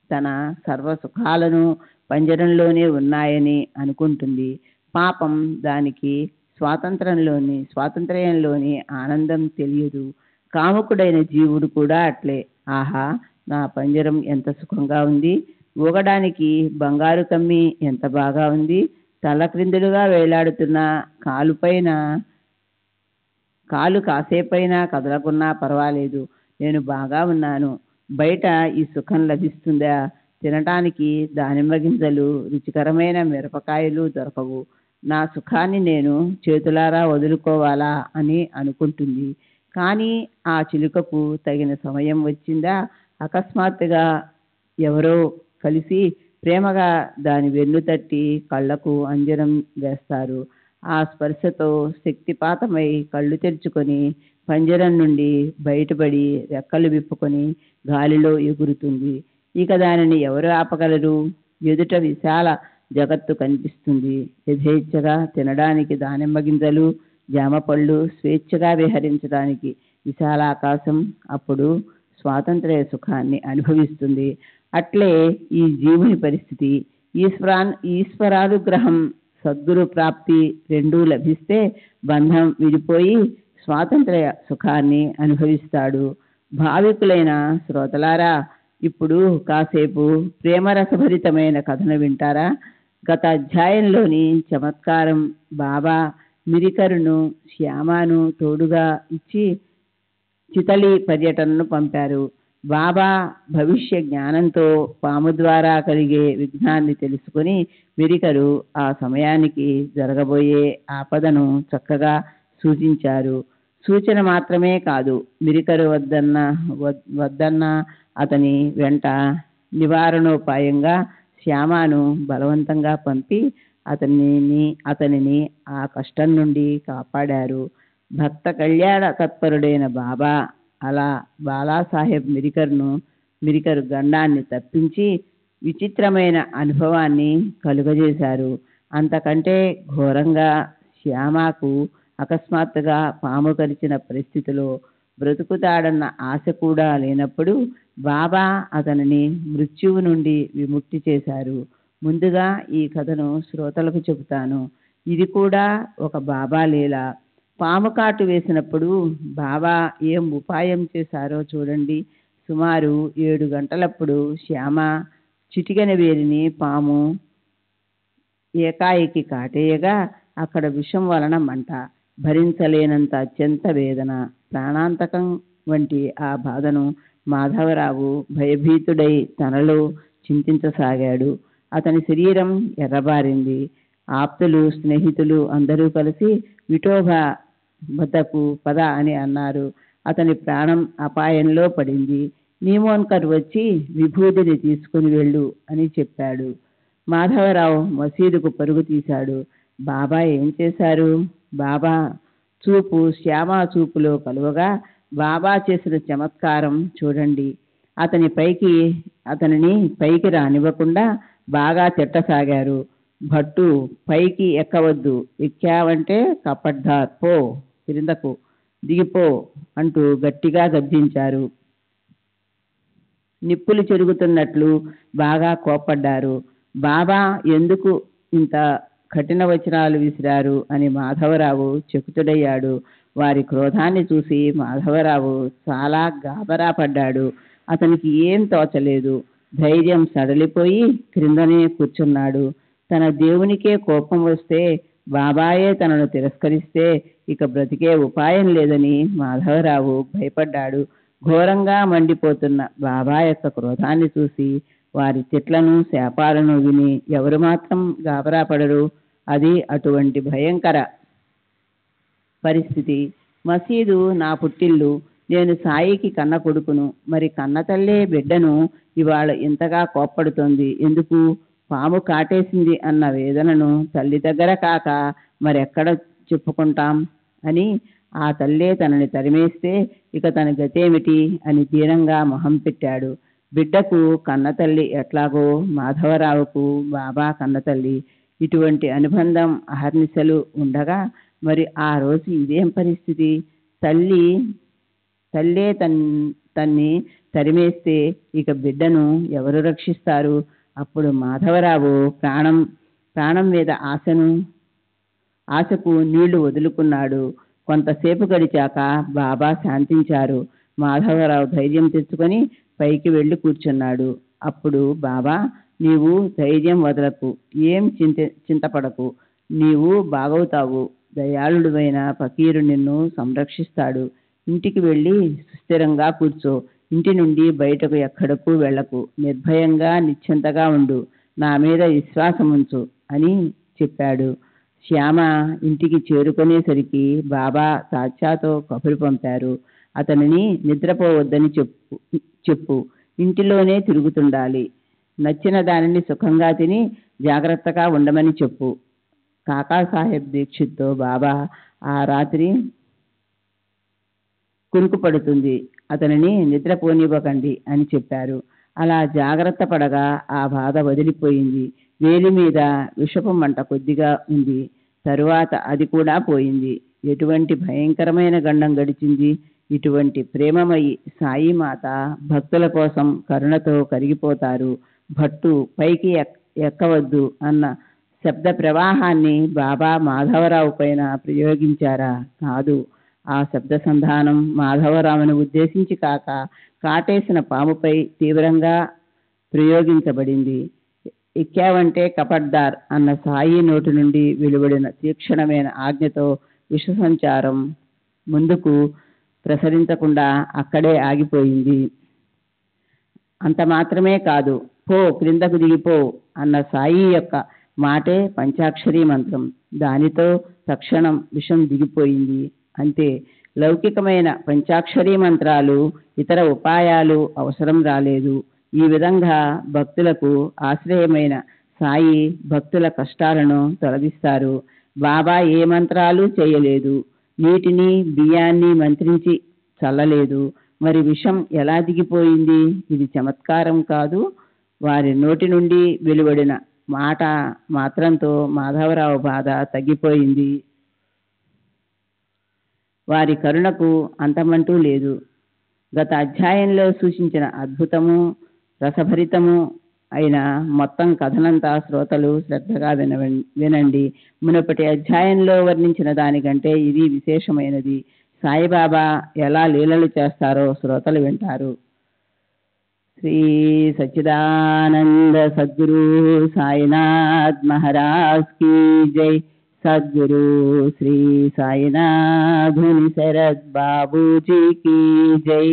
D: తన సర్వసుఖాలను పంజరంలోనే ఉన్నాయని అనుకుంటుంది. పాపం, దానికి స్వాతంత్ర్యంలోని ఆనందం తెలియదు. కాముకుడైన జీవుడు కూడా అట్లే. ఆహా, నా పంజరం ఎంత సుఖంగా ఉంది, ఊగడానికి బంగారు కమ్మి ఎంత బాగా ఉంది, తల క్రిందులుగా వేలాడుతున్న కాలు కాసేపైనా కదలకున్నా పర్వాలేదు, నేను బాగా ఉన్నాను. బయట ఈ సుఖం లభిస్తుందా? తినటానికి దానిమ్మ గింజలు, రుచికరమైన మిరపకాయలు దొరకవు. నా సుఖాన్ని నేను చేతులారా వదులుకోవాలా అని అనుకుంటుంది. కానీ ఆ చిలుకకు తగిన సమయం వచ్చిందా? అకస్మాత్తుగా ఎవరో కలిసి ప్రేమగా దాని వెన్ను తట్టి కళ్ళకు అంజనం వేస్తారు. ఆ స్పర్శతో శక్తిపాతమై కళ్ళు తెరుచుకొని పంజరం నుండి బయటపడి రెక్కలు విప్పుకొని గాలిలో ఎగురుతుంది. ఇక దానిని ఎవరు ఆపగలరు? ఎదుట విశాల జగత్తు కనిపిస్తుంది. యథేచ్ఛగా తినడానికి దానిమ్మ గింజలు, జామ పళ్ళు, స్వేచ్ఛగా విహరించడానికి విశాలాకాశం అప్పుడు స్వాతంత్ర్య సుఖాన్ని అనుభవిస్తుంది. అట్లే ఈ జీవుని పరిస్థితి. ఈశ్వరానుగ్రహం, సద్గురు ప్రాప్తి రెండూ లభిస్తే బంధం విడిపోయి స్వాతంత్ర్య సుఖాన్ని అనుభవిస్తాడు. భావికులైన శ్రోతలారా, ఇప్పుడు కాసేపు ప్రేమరసభరితమైన కథను వింటారా? గత అధ్యాయంలోని చమత్కారం బాబా మిరికరును, శ్యామను తోడుగా ఇచ్చి చితలి పర్యటనను పంపారు. బాబా భవిష్య జ్ఞానంతో పాము ద్వారా కలిగే విఘ్నాన్ని తెలుసుకుని మిరికరు ఆ సమయానికి జరగబోయే ఆపదను చక్కగా సూచించారు. సూచన మాత్రమే కాదు, మిరికరు వద్దన్న అతని వెంట నివారణోపాయంగా శ్యామను బలవంతంగా పంపి అతనిని ఆ కష్టం నుండి కాపాడారు. భక్త కళ్యాణ తత్పరుడైన బాబా అలా బాలాసాహెబ్ మిరికరు గండాన్ని తప్పించి విచిత్రమైన అనుభవాన్ని కలుగజేశారు. అంతకంటే ఘోరంగా శ్యామకు అకస్మాత్తుగా పాము కరిచిన పరిస్థితిలో బ్రతుకుతాడన్న ఆశ కూడా లేనప్పుడు బాబా అతనిని మృత్యువు నుండి విముక్తి చేశారు. ముందుగా ఈ కథను శ్రోతలకు చెబుతాను. ఇది కూడా ఒక బాబా లీల. పాము కాటు వేసినప్పుడు బాబా ఏం ఉపాయం చేశారో చూడండి. సుమారు 7 గంటలప్పుడు శ్యామ చిటికెన వేలిని పాము ఏకాఏకి కాటేయగా అక్కడ విషం వలన మంట, భరించలేనంత అత్యంత వేదన, ప్రాణాంతకం వంటి ఆ బాధను మాధవరావు భయభీతుడై తనలో చింతించసాగాడు. అతని శరీరం ఎర్రబారింది. ఆప్తులు, స్నేహితులు అందరూ కలిసి విఠోబా వద్దకు పద అని అన్నారు. అతని ప్రాణం అపాయంలో పడింది. నీమోన్కర్ వచ్చి విభూతిని తీసుకుని వెళ్ళు అని చెప్పాడు. మాధవరావు మసీదుకు పరుగు తీశాడు. బాబా ఏం చేశారు? బాబా చూపు శ్యామ చూపులో కలువగా, బాబా చేసిన చమత్కారం చూడండి. అతనిని పైకి రానివ్వకుండా బాగా తిట్టసాగారు. భట్టు, పైకి ఎక్కవద్దు, ఎక్కావంటే కపడ్డార్, పో క్రిందకు దిగిపో అంటూ గట్టిగా గర్జించారు. నిప్పులు చెరుగుతున్నట్లు బాగా కోప్పడ్డారు. బాబా ఎందుకు ఇంత కఠిన వచనాలు విసిరారు అని మాధవరావు చకితుడయ్యాడు. వారి క్రోధాన్ని చూసి మాధవరావు చాలా గాబరా పడ్డాడు. అతనికి ఏం తోచలేదు. ధైర్యం సడలిపోయి క్రిందనే కూర్చున్నాడు. తన దేవునికే కోపం వస్తే, బాబాయే తనను తిరస్కరిస్తే ఇక బ్రతికే ఉపాయం లేదని మాధవరావు భయపడ్డాడు. ఘోరంగా మండిపోతున్న బాబా యొక్క క్రోధాన్ని చూసి, వారి తిట్లను శాపాలను విని ఎవరు మాత్రం గాబరా పడరు? అది అటువంటి భయంకర పరిస్థితి. మసీదు నా పుట్టిల్లు, నేను సాయికి కన్న కొడుకును, మరి కన్న తల్లే బిడ్డను ఇవాళ ఇంతగా కోప్పడుతోంది ఎందుకు? పాము కాటేసింది అన్న వేదనను తల్లి దగ్గర కాక మరెక్కడ చెప్పుకుంటాం అని ఆ తల్లే తనని తరిమేస్తే ఇక తన గతేమిటి అని దీనంగా మొహం పెట్టాడు. బిడ్డకు కన్నతల్లి ఎట్లాగో మాధవరావుకు బాబా కన్నతల్లి. ఇటువంటి అనుబంధం అహర్నిశలు ఉండగా మరి ఆ రోజు ఇదేం పరిస్థితి? తల్లే తన్ని తరిమేస్తే ఇక బిడ్డను ఎవరు రక్షిస్తారు? అప్పుడు మాధవరావు ప్రాణం మీద ఆశకు నీళ్లు వదులుకున్నాడు. కొంతసేపు గడిచాక బాబా శాంతించారు. మాధవరావు ధైర్యం తెచ్చుకొని పైకి వెళ్ళి కూర్చున్నాడు. అప్పుడు బాబా, నీవు ధైర్యం వదలకు, ఏం చింతపడకు, నీవు బాగవుతావు, దయాళుడువైన ఫకీరు నిన్ను సంరక్షిస్తాడు. ఇంటికి వెళ్ళి సుస్థిరంగా కూర్చో, ఇంటి నుండి బయటకు ఎక్కడకు వెళ్లకు, నిర్భయంగా నిశ్చింతగా ఉండు, నా మీద విశ్వాసముంచు అని చెప్పాడు. శ్యామ ఇంటికి చేరుకునేసరికి బాబా తాత్యాతో కబురు పంపారు. అతనిని నిద్రపోవద్దని చెప్పు, ఇంటిలోనే తిరుగుతుండాలి, నచ్చిన దానిని సుఖంగా తిని జాగ్రత్తగా ఉండమని చెప్పు. కాకాసాహెబ్ దీక్షిత్తో బాబా, ఆ రాత్రి కురుకు పడుతుంది, అతనిని నిద్రపోనివ్వకండి అని చెప్పారు. అలా జాగ్రత్త పడగా ఆ బాధ వదిలిపోయింది. వేలి మీద విషపు మంట కొద్దిగా ఉంది. తరువాత అది కూడా పోయింది. ఎటువంటి భయంకరమైన గండం గడిచింది! ఇటువంటి ప్రేమమయి సాయిమాత భక్తుల కోసం కరుణతో కరిగిపోతారు. భట్టు, పైకి ఎక్కవద్దు అన్న శబ్ద ప్రవాహాన్ని బాబా మాధవరావు పైన ప్రయోగించారా? కాదు. ఆ శబ్ద సంధానం మాధవరావును ఉద్దేశించి కాక కాటేసిన పాముపై తీవ్రంగా ప్రయోగించబడింది. ఎక్కావంటే కపడ్దార్ అన్న సాయి నోటి నుండి వెలువడిన తీక్షణమైన ఆజ్ఞతో విష సంచారం ముందుకు ప్రసరించకుండా అక్కడే ఆగిపోయింది. అంత మాత్రమే కాదు, పో క్రిందకు దిగిపో అన్న సాయి యొక్క మాటే పంచాక్షరీ మంత్రం. దానితో తక్షణం విషం దిగిపోయింది. అంతే. లౌకికమైన పంచాక్షరీ మంత్రాలు, ఇతర ఉపాయాలు అవసరం రాలేదు. ఈ విధంగా భక్తులకు ఆశ్రయమైన సాయి భక్తుల కష్టాలను తొలగిస్తారు. బాబా ఏ మంత్రాలు చేయలేదు, నీటిని బియ్యాన్ని మంత్రించి చల్లలేదు. మరి విషం ఎలా దిగిపోయింది? ఇది చమత్కారం కాదు. వారి నోటి నుండి వెలువడిన మాట మాత్రంతో మాధవరావు బాధ తగ్గిపోయింది. వారి కరుణకు అంతమంటూ లేదు. గత అధ్యాయంలో సూచించిన అద్భుతము రసభరితము అయిన మొత్తం కథనంతా శ్రోతలు శ్రద్ధగా వినండి. మునుపటి అధ్యాయంలో వర్ణించిన దానికంటే ఇది విశేషమైనది. సాయిబాబా ఎలా లీలలు చేస్తారో శ్రోతలు వింటారు. శ్రీ సచ్చిదానంద సద్గురు సాయినాథ్ మహారాజ్ కీ జై. సద్గురు శ్రీ సాయినాథ్ ముని శరత్ బాబూజీ కీ జై.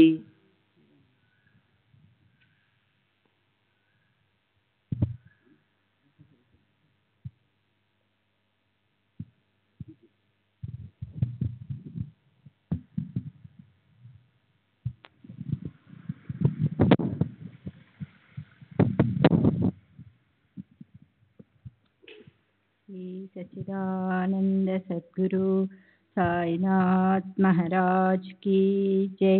C: सच्चिदानंद सद्गुरु साईनाथ महाराज की जय।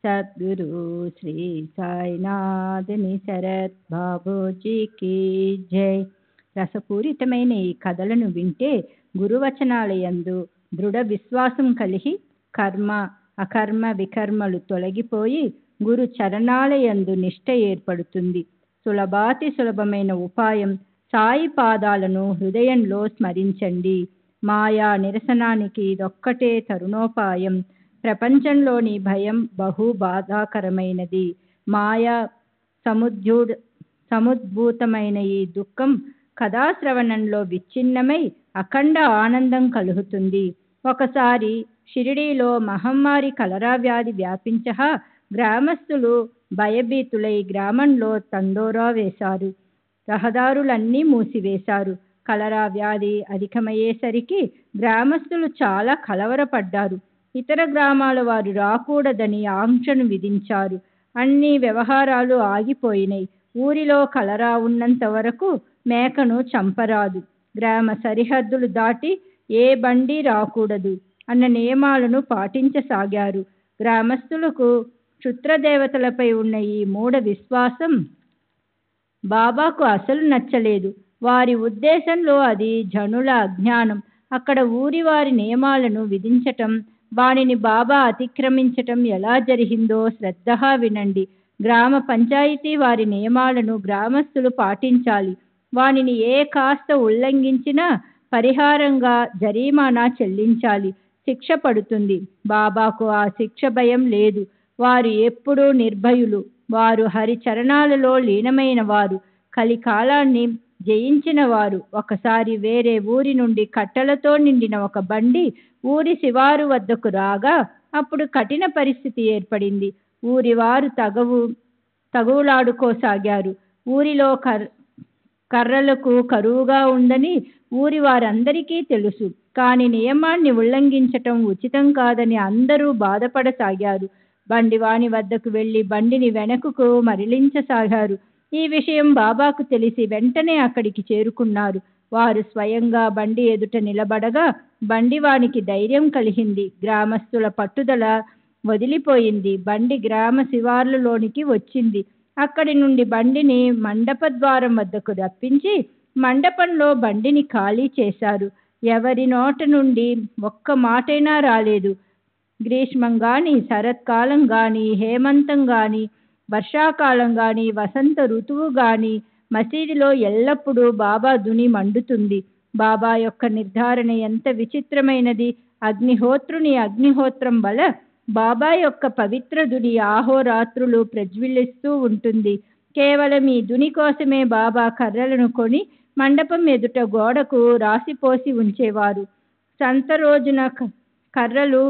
C: सद्गुरु श्री సాయినాథ్ శరత్ బాబూజీకి జై. రసపూరితమైన ఈ కథలను వింటే గురువచనాలయందు దృఢ విశ్వాసం కలిగి కర్మ అకర్మ వికర్మలు తొలగిపోయి గురు చరణాలయందు నిష్ఠ ఏర్పడుతుంది. సులభాతి సులభమైన ఉపాయం సాయి పాదాలను హృదయంలో స్మరించండి. మాయా నిరసనానికి ఇదొక్కటే తరుణోపాయం. ప్రపంచంలోని భయం బహు బాధాకరమైనది. మాయా సముద్భూతమైన ఈ దుఃఖం కథాశ్రవణంలో విచ్ఛిన్నమై అఖండ ఆనందం కలుగుతుంది. ఒకసారి షిరిడీలో మహమ్మారి కలరా వ్యాధి వ్యాపించగా గ్రామస్తులు భయభీతులై గ్రామంలో తండోరా వేశారు. రహదారులన్నీ మూసివేశారు. కలరా వ్యాధి అధికమయ్యేసరికి గ్రామస్తులు చాలా కలవరపడ్డారు. ఇతర గ్రామాల వారు రాకూడదని ఆంక్షను విధించారు. అన్ని వ్యవహారాలు ఆగిపోయినాయి. ఊరిలో కలరా ఉన్నంత వరకు మేకను చంపరాదు, గ్రామ సరిహద్దులు దాటి ఏ బండి రాకూడదు అన్న నియమాలను పాటించసాగారు. గ్రామస్తులకు క్షుద్రదేవతలపై ఉన్న ఈ మూఢ విశ్వాసం బాబాకు అసలు నచ్చలేదు. వారి ఉద్దేశంలో అది జనుల అజ్ఞానం. అక్కడ ఊరి వారి నియమాలను విధించటం, వానిని బాబా అతిక్రమించటం ఎలా జరిగిందో శ్రద్ధగా వినండి. గ్రామ పంచాయతీ వారి నియమాలను గ్రామస్తులు పాటించాలి. వానిని ఏ కాస్త ఉల్లంఘించినా పరిహారంగా జరిమానా చెల్లించాలి. శిక్ష పడుతుంది. బాబాకు ఆ శిక్ష భయం లేదు. వారు ఎప్పుడూ నిర్భయులు. వారు హరి చరణాలలో లీనమైన వారు, కలికాలాన్ని జయించిన వారు. ఒకసారి వేరే ఊరి నుండి కట్టెలతో నిండిన ఒక బండి ఊరి శివారు వద్దకు రాగా అప్పుడు కఠిన పరిస్థితి ఏర్పడింది. ఊరి వారు తగువులాడుకోసాగారు. ఊరిలో కర్రలకు కరువుగా ఉందని ఊరి వారందరికీ తెలుసు. కానీ నియమాన్ని ఉల్లంఘించటం ఉచితం కాదని అందరూ బాధపడసాగారు. బండివాని వద్దకు వెళ్లి బండిని వెనకకు మరలించసాగారు. ఈ విషయం బాబాకు తెలిసి వెంటనే అక్కడికి చేరుకున్నారు. వారు స్వయంగా బండి ఎదుట నిలబడగా బండివానికి ధైర్యం కలిగింది. గ్రామస్తుల పట్టుదల వదిలిపోయింది. బండి గ్రామ శివార్లలోనికి వచ్చింది. అక్కడి నుండి బండిని మండప ద్వారం వద్దకు రప్పించి మండపంలో బండిని ఖాళీ చేశారు. ఎవరి నోట నుండి ఒక్క మాటైనా రాలేదు. గ్రీష్మం గాని, శరత్కాలం గాని, హేమంతం గాని, వర్షాకాలం గాని, వసంత ఋతువు గాని మసీదులో ఎల్లప్పుడూ బాబా ధుని మండుతుంది. బాబా యొక్క నిర్ధారణ ఎంత విచిత్రమైనది. అగ్నిహోత్రుని అగ్నిహోత్రం వల్ల బాబా యొక్క పవిత్ర ధుని ఆహోరాత్రులు ప్రజ్వలిస్తూ ఉంటుంది. కేవలం ఈ ధుని కోసమే బాబా కర్రలను కొని మండపం ఎదుట గోడకు రాసిపోసి ఉంచేవారు. సంత రోజున కర్రలు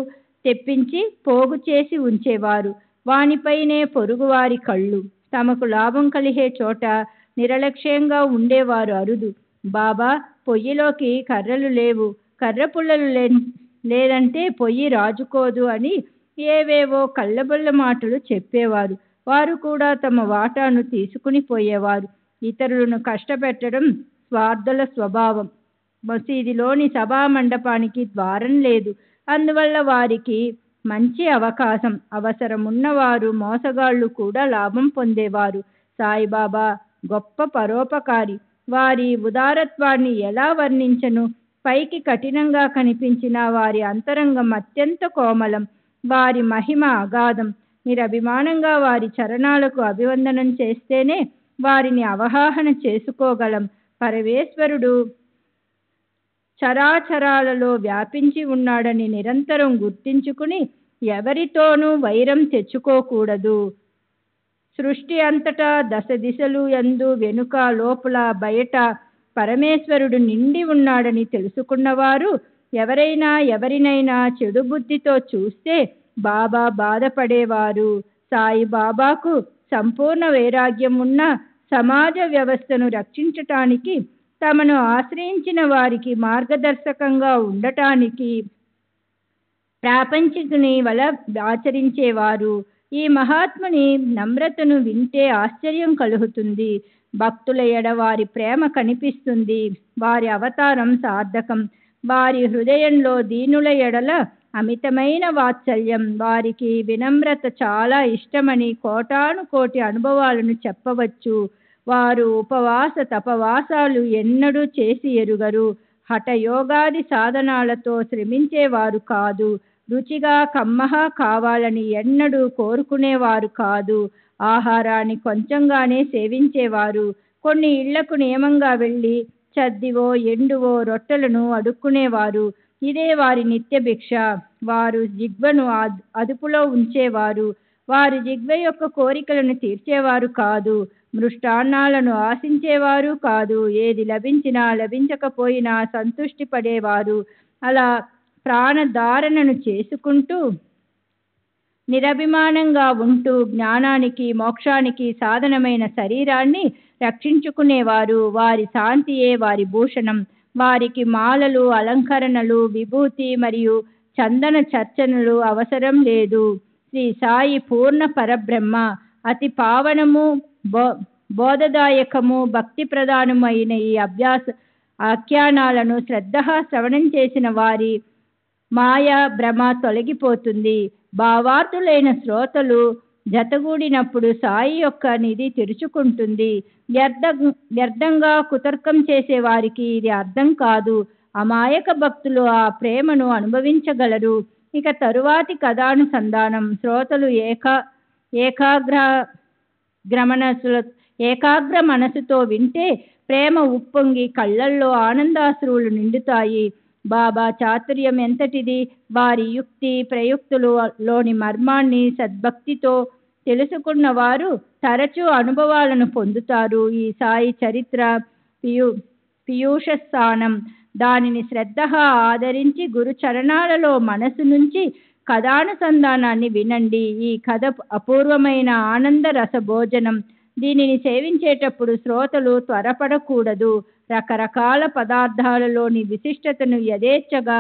C: తెప్పించి పోగు చేసి ఉంచేవారు. వానిపైనే పొరుగువారి కళ్ళు. తమకు లాభం కలిగే చోట నిరలక్ష్యంగా ఉండేవారు అరుదు. బాబా పొయ్యిలోకి కర్రలు లేవు, కర్ర పుల్లలు లేదంటే పొయ్యి రాజుకోదు అని ఏవేవో కళ్ళబొల్ల మాటలు చెప్పేవారు. వారు కూడా తమ వాటాను తీసుకుని పోయేవారు. ఇతరులను కష్టపెట్టడం స్వార్థుల స్వభావం. మసీదులోని సభా మండపానికి ద్వారం లేదు. అందువల్ల వారికి మంచి అవకాశం. అవసరం ఉన్నవారు, మోసగాళ్లు కూడా లాభం పొందేవారు. సాయిబాబా గొప్ప పరోపకారి. వారి ఉదారత్వాన్ని ఎలా వర్ణించను? పైకి కఠినంగా కనిపించిన వారి అంతరంగం అత్యంత కోమలం. వారి మహిమ అగాధం. నిరభిమానంగా వారి చరణాలకు అభివందనం చేస్తేనే వారిని అవగాహన చేసుకోగలం. పరమేశ్వరుడు చరాచరాలలో వ్యాపించి ఉన్నాడని నిరంతరం గుర్తించుకుని ఎవరితోనూ వైరం తెచ్చుకోకూడదు. సృష్టి అంతటా దశ దిశలు యందు వెనుక లోపల బయట పరమేశ్వరుడు నిండి ఉన్నాడని తెలుసుకున్నవారు ఎవరినైనా చెడు బుద్ధితో చూస్తే బాబా బాధపడేవారు. సాయి బాబాకు సంపూర్ణ వైరాగ్యం ఉన్న సమాజ వ్యవస్థను రక్షించటానికి, తమను ఆశ్రయించిన వారికి మార్గదర్శకంగా ఉండటానికి ప్రాపంచికుని వల ఆచరించేవారు. ఈ మహాత్ముని నమ్రతను వింటే ఆశ్చర్యం కలుగుతుంది.
E: భక్తుల ఎడ వారి ప్రేమ కనిపిస్తుంది. వారి అవతారం సార్థకం. వారి హృదయంలో దీనుల ఎడల అమితమైన వాత్సల్యం. వారికి వినమ్రత చాలా ఇష్టమని కోటాను కోటి అనుభవాలను చెప్పవచ్చు. వారు ఉపవాస తపవాసాలు ఎన్నడూ చేసి ఎరుగరు. హఠయోగాది సాధనాలతో శ్రమించేవారు కాదు. రుచిగా కమ్మగా కావాలని ఎన్నడూ కోరుకునేవారు కాదు. ఆహారాన్ని కొంచెంగానే సేవించేవారు. కొన్ని ఇళ్లకు నియమంగా వెళ్ళి చద్దివో ఎండువో రొట్టెలను అడుక్కునేవారు. ఇదే వారి నిత్య భిక్ష. వారు జిగ్వను అదుపులో ఉంచేవారు. వారు జిగ్వ యొక్క కోరికలను తీర్చేవారు కాదు. మృష్టాన్నాలను ఆశించేవారు కాదు. ఏది లభించినా లభించకపోయినా సంతృష్టి పడేవారు. అలా ప్రాణధారణను చేసుకుంటూ నిరభిమానంగా ఉంటూ జ్ఞానానికి మోక్షానికి సాధనమైన శరీరాన్ని రక్షించుకునేవారు. వారి శాంతియే వారి భూషణం. వారికి మాలలు, అలంకరణలు, విభూతి మరియు చందన చర్చనలు అవసరం లేదు. శ్రీ సాయి పూర్ణ పరబ్రహ్మ. అతి పావనము, బోధదాయకము, భక్తి ప్రధానమైన ఈ ఆఖ్యానాలను శ్రద్ధగా శ్రవణం చేసిన వారి మాయా భ్రమ తొలగిపోతుంది. భావార్థులైన శ్రోతలు జతగూడినప్పుడు సాయి యొక్క నిధి తెరుచుకుంటుంది. వ్యర్థంగా కుతర్కం చేసే వారికి ఇది అర్థం కాదు. అమాయక భక్తులు ఆ ప్రేమను అనుభవించగలరు. ఇక తరువాతి కథానుసంధానం. శ్రోతలు ఏకాగ్ర మనసుతో వింటే ప్రేమ ఉప్పొంగి కళ్ళల్లో ఆనందాశ్రువులు నిండుతాయి. బాబా చాతుర్యం ఎంతటిది! వారి యుక్తి ప్రయుక్తులలోని మర్మాన్ని సద్భక్తితో తెలుసుకున్న వారు తరచూ అనుభవాలను పొందుతారు. ఈ సాయి చరిత్ర పీయూషస్థానం. దానిని శ్రద్ధగా ఆదరించి గురు చరణాలలో మనసు నుంచి కథానుసంధానాన్ని వినండి. ఈ కథ అపూర్వమైన ఆనంద రసభోజనం. దీనిని సేవించేటప్పుడు శ్రోతలు త్వరపడకూడదు. రకరకాల పదార్థాలలోని విశిష్టతను యథేచ్ఛగా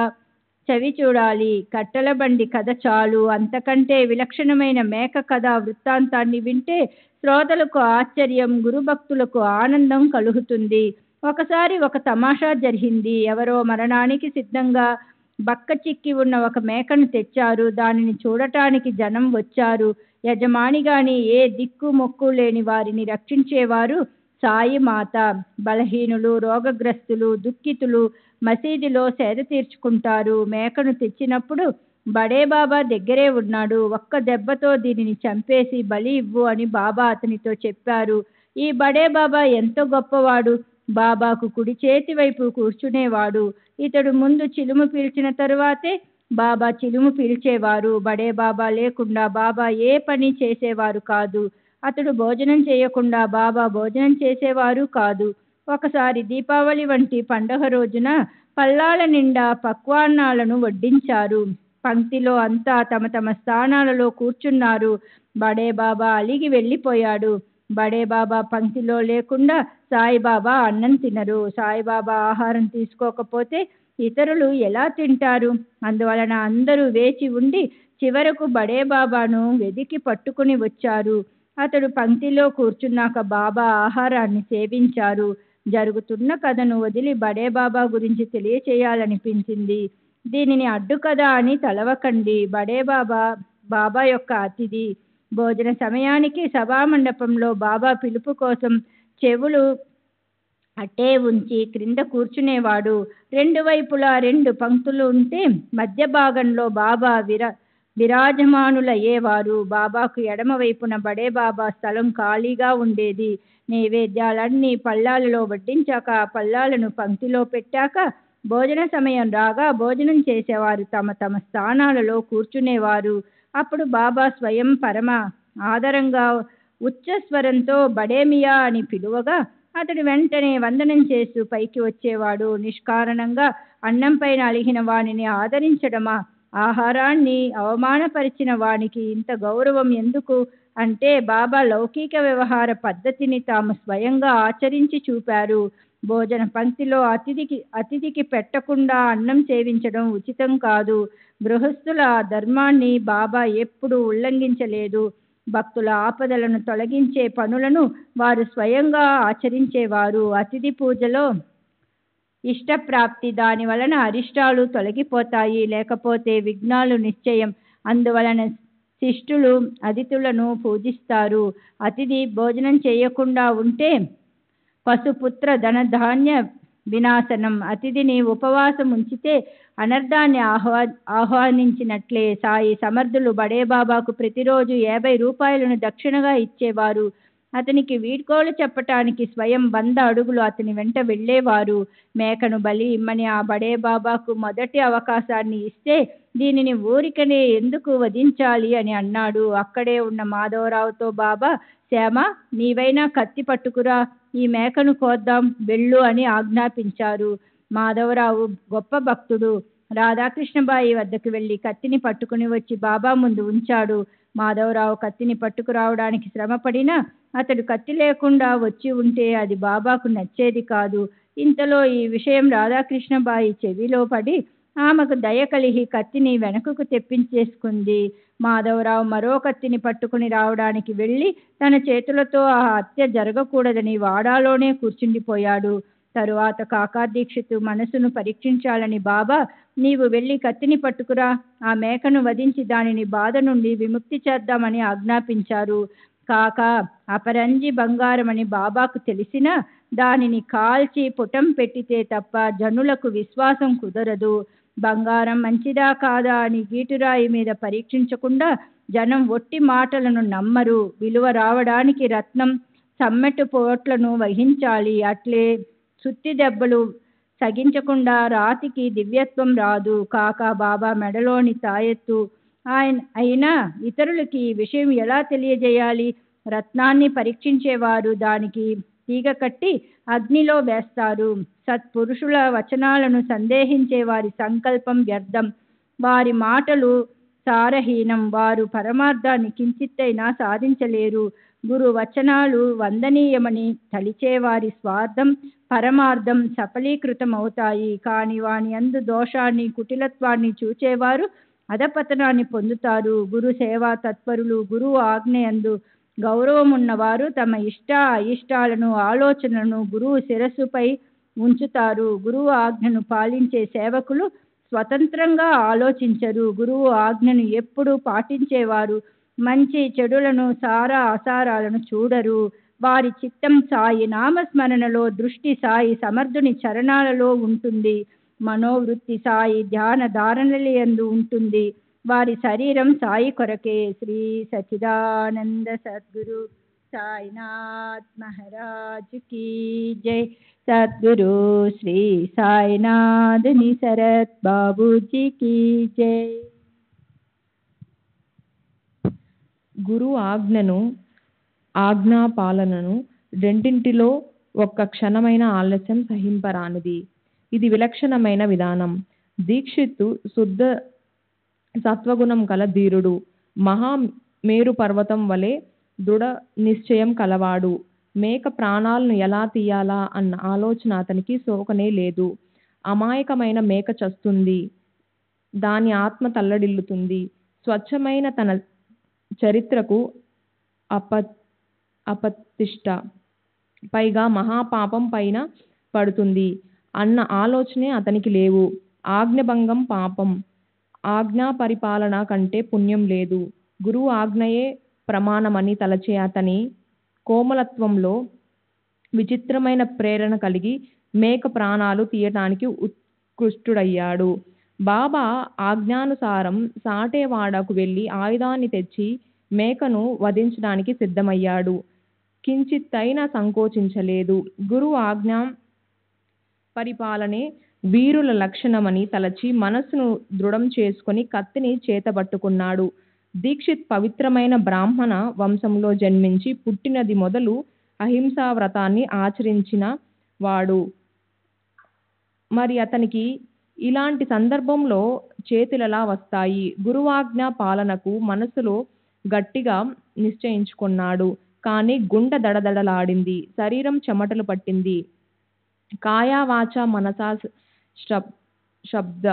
E: చవి చూడాలి. కట్టెల బండి కథ చాలు. అంతకంటే విలక్షణమైన మేక కథ వృత్తాంతాన్ని వింటే శ్రోతలకు ఆశ్చర్యం, గురుభక్తులకు ఆనందం కలుగుతుంది. ఒకసారి ఒక తమాషా జరిగింది. ఎవరో మరణానికి సిద్ధంగా బక్క చిక్కి ఉన్న ఒక మేకను తెచ్చారు. దానిని చూడటానికి జనం వచ్చారు. యజమాని గాని ఏ దిక్కు మొక్కు లేని వారిని రక్షించేవారు సాయి మాత. బలహీనులు, రోగగ్రస్తులు, దుఃఖితులు మసీదులో సేద తీర్చుకుంటారు. మేకను తెచ్చినప్పుడు బడే బాబా దగ్గరే ఉన్నాడు. ఒక్క దెబ్బతో దీనిని చంపేసి బలి ఇవ్వు అని బాబా అతనితో చెప్పారు. ఈ బడే బాబా ఎంతో గొప్పవాడు. బాబాకు కుడి చేతి వైపు కూర్చునేవాడు. ఇతడు ముందు చిలుము పీల్చిన తరువాతే బాబా చిలుము పీల్చేవారు. బడే బాబా లేకుండా బాబా ఏ పని చేసేవారు కాదు. అతడు భోజనం చేయకుండా బాబా భోజనం చేసేవారు కాదు. ఒకసారి దీపావళి వంటి పండుగ రోజున పల్లాల నిండా పక్వాన్నాలను వడ్డించారు. పంక్తిలో అంతా తమ తమ స్థానాలలో కూర్చున్నారు. బడే బాబా అలిగి వెళ్ళిపోయాడు. బడే బాబా పంక్తిలో లేకుండా సాయిబాబా అన్నం తినరు. సాయిబాబా ఆహారం తీసుకోకపోతే ఇతరులు ఎలా తింటారు? అందువలన అందరూ వేచి ఉండి చివరకు బడే బాబాను వెదికి పట్టుకుని వచ్చారు. అతడు పంక్తిలో కూర్చున్నాక బాబా ఆహారాన్ని సేవించారు. జరుగుతున్న కథను వదిలి బడే బాబా గురించి తెలియచేయాలనిపించింది. దీనిని అడ్డు కథ అని తలవకండి. బడే బాబా బాబా యొక్క అతిథి. భోజన సమయానికి సభామండపంలో బాబా పిలుపు కోసం చెవులు అట్టే ఉంచి క్రింద కూర్చునేవాడు. రెండు వైపులా 2 పంక్తులు ఉంటే మధ్య భాగంలో బాబా విరాజమానులయ్యేవారు. బాబాకు ఎడమ వైపున బడే బాబా స్థలం ఖాళీగా ఉండేది. నైవేద్యాలన్నీ పళ్ళాలలో వడ్డించాక ఆ పళ్ళాలను పంక్తిలో పెట్టాక భోజన సమయం రాగా భోజనం చేసేవారు తమ తమ స్థానాలలో కూర్చునేవారు. అప్పుడు బాబా స్వయం పరమ ఆదరంగా ఉచ్చస్వరంతో బడేమియా అని పిలువగా అతడు వెంటనే వందనం చేస్తూ పైకి వచ్చేవాడు. నిష్కారణంగా అన్నం పైన అలిగిన వానిని ఆదరించడమా? ఆహారాన్ని అవమానపరిచిన వానికి ఇంత గౌరవం ఎందుకు అంటే బాబా లౌకిక వ్యవహార పద్ధతిని తాము స్వయంగా ఆచరించి చూపారు. భోజన పంక్తిలో అతిథికి పెట్టకుండా అన్నం సేవించడం ఉచితం కాదు. గృహస్థుల ధర్మాన్ని బాబా ఎప్పుడూ ఉల్లంఘించలేదు. భక్తుల ఆపదలను తొలగించే పనులను వారు స్వయంగా ఆచరించేవారు. అతిథి పూజలో ఇష్టప్రాప్తి, దాని వలన అరిష్టాలు తొలగిపోతాయి, లేకపోతే విఘ్నాలు నిశ్చయం. అందువలన శిష్టులు అతిథులను పూజిస్తారు. అతిథి భోజనం చేయకుండా ఉంటే పశుపుత్ర ధనధాన్య వినాశనం. అతిథిని ఉపవాసం ఉంచితే అనర్థాన్ని ఆహ్వానించినట్లే. సాయి సమర్థులు బడేబాబాకు ప్రతిరోజు 50 రూపాయలను దక్షిణగా ఇచ్చేవారు. అతనికి వీడ్కోలు చెప్పటానికి స్వయం 100 అడుగులు అతని వెంట వెళ్ళేవారు. మేకను బలి ఇమ్మని ఆ బడేబాబాకు మొదటి అవకాశాన్ని ఇస్తే, దీనిని ఊరికనే ఎందుకు వధించాలి అని అన్నాడు. అక్కడే ఉన్న మాధవరావుతో బాబా, శ్యామ, నీవైనా కత్తి పట్టుకురా, ఈ మేకను కోద్దాం, వెళ్ళు అని ఆజ్ఞాపించారు. మాధవరావు గొప్ప భక్తుడు. రాధాకృష్ణబాయి వద్దకు వెళ్ళి కత్తిని పట్టుకుని వచ్చి బాబా ముందు ఉంచాడు. మాధవరావు కత్తిని పట్టుకురావడానికి శ్రమపడినా అతడు కత్తి లేకుండా వచ్చి ఉంటే అది బాబాకు నచ్చేది కాదు. ఇంతలో ఈ విషయం రాధాకృష్ణబాయి చెవిలో పడి ఆమెకు దయ కలిగి కత్తిని వెనకకు తెప్పించేసుకుంది. మాధవరావు మరో కత్తిని పట్టుకుని రావడానికి వెళ్ళి తన చేతులతో ఆ హత్య జరగకూడదని వాడాలోనే కూర్చుండిపోయాడు. తరువాత కాకా దీక్షితు మనసును పరీక్షించాలని బాబా, నీవు వెళ్ళి కత్తిని పట్టుకురా, ఆ మేకను వధించి దానిని బాధ నుండి విముక్తి చేద్దామని ఆజ్ఞాపించారు. కాకా అపరంజి బంగారమని బాబాకు తెలిసినా దానిని కాల్చి పుటం పెట్టితే తప్ప జనులకు విశ్వాసం కుదరదు. బంగారం మంచిదా కాదా అని గీటురాయి మీద పరీక్షించకుండా జనం ఒట్టి మాటలను నమ్మరు. విలువ రావడానికి రత్నం సమ్మెటు పోట్లను వహించాలి. అట్లే సుత్తి దెబ్బలు సగించకుండా రాతికి దివ్యత్వం రాదు. కాకా బాబా మెడలోని తాయెత్తు అయినా ఇతరులకి ఈ విషయం ఎలా తెలియజేయాలి? రత్నాన్ని పరీక్షించేవారు దానికి తీగ కట్టి అగ్నిలో వేస్తారు. సత్పురుషుల వచనాలను సందేహించే వారి సంకల్పం వ్యర్థం, వారి మాటలు సారహీనం, వారు పరమార్థాన్ని కించిత్తైనా సాధించలేరు. గురు వచనాలు వందనీయమని తలిచేవారి స్వార్థం పరమార్థం సఫలీకృతమవుతాయి. కానీ వాని అందు దోషాన్ని కుటిలత్వాన్ని చూచేవారు అధపతనాన్ని పొందుతారు. గురు సేవా తత్పరులు, గురువు ఆజ్ఞయందు గౌరవం ఉన్నవారు తమ ఇష్ట అయిష్టాలను ఆలోచనలను గురువు శిరస్సుపై ఉంచుతారు. గురువు ఆజ్ఞను పాలించే సేవకులు స్వతంత్రంగా ఆలోచించరు. గురువు ఆజ్ఞను ఎప్పుడూ పాటించేవారు మంచి చెడులను, సారా అసారాలను చూడరు. వారి చిత్తం సాయి నామస్మరణలో, దృష్టి సాయి సమర్థుని చరణాలలో ఉంటుంది. మనోవృత్తి సాయి ధ్యాన ధారణలయందు ఉంటుంది. వారి శరీరం సాయి కొరకే. శ్రీ సచ్చిదానంద సద్గురు సాయినాథ్ మహారాజ్ కీ జై. సద్గురు శ్రీ సాయినాథ్ నిసరత్ బాబూజీ కీ జై.
F: గురు ఆజ్ఞను, ఆజ్ఞాపాలనను రెండింటిలో ఒక్క క్షణమైన ఆలస్యం సహింపరానిది. ఇది విలక్షణమైన విధానం. దీక్షిత్తు శుద్ధ సత్వగుణం కల ధీరుడు. మహా మేరు పర్వతం వలె దృఢ నిశ్చయం కలవాడు. మేక ప్రాణాలను ఎలా తీయాలా అన్న ఆలోచన అతనికి సోకనే లేదు. అమాయకమైన మేక చస్తుంది, దాని ఆత్మ తల్లడిల్లుతుంది. స్వచ్ఛమైన తన చరిత్రకు అపతిష్ట, పైగా మహాపాపం పైన పడుతుంది అన్న ఆలోచనే అతనికి లేవు. ఆజ్ఞభంగం పాపం, ఆజ్ఞా పరిపాలన కంటే పుణ్యం లేదు. గురువు ఆజ్ఞయే ప్రమాణమని తలచే అతని కోమలత్వంలో విచిత్రమైన ప్రేరణ కలిగి మేక ప్రాణాలు తీయటానికి ఉత్కృష్టుడయ్యాడు. బాబా ఆజ్ఞానుసారం సాటేవాడకు వెళ్ళి ఆయుధాన్ని తెచ్చి మేకను వధించడానికి సిద్ధమయ్యాడు. కించిత్తైనా సంకోచించలేదు. గురువు ఆజ్ఞా పరిపాలనే వీరుల లక్షణమని తలచి మనస్సును దృఢం చేసుకుని కత్తిని చేతబట్టుకున్నాడు. దీక్షిత్ పవిత్రమైన బ్రాహ్మణ వంశంలో జన్మించి పుట్టినది మొదలు అహింసా వ్రతాన్ని ఆచరించిన వాడు. మరి అతనికి ఇలాంటి సందర్భంలో చేతులెలా వస్తాయి? గురువాజ్ఞ పాలనకు మనసులో గట్టిగా నిశ్చయించుకున్నాడు. కానీ గుండె దడదడలాడింది, శరీరం చెమటలు పట్టింది. కాయా వాచ మనసా శబ్ద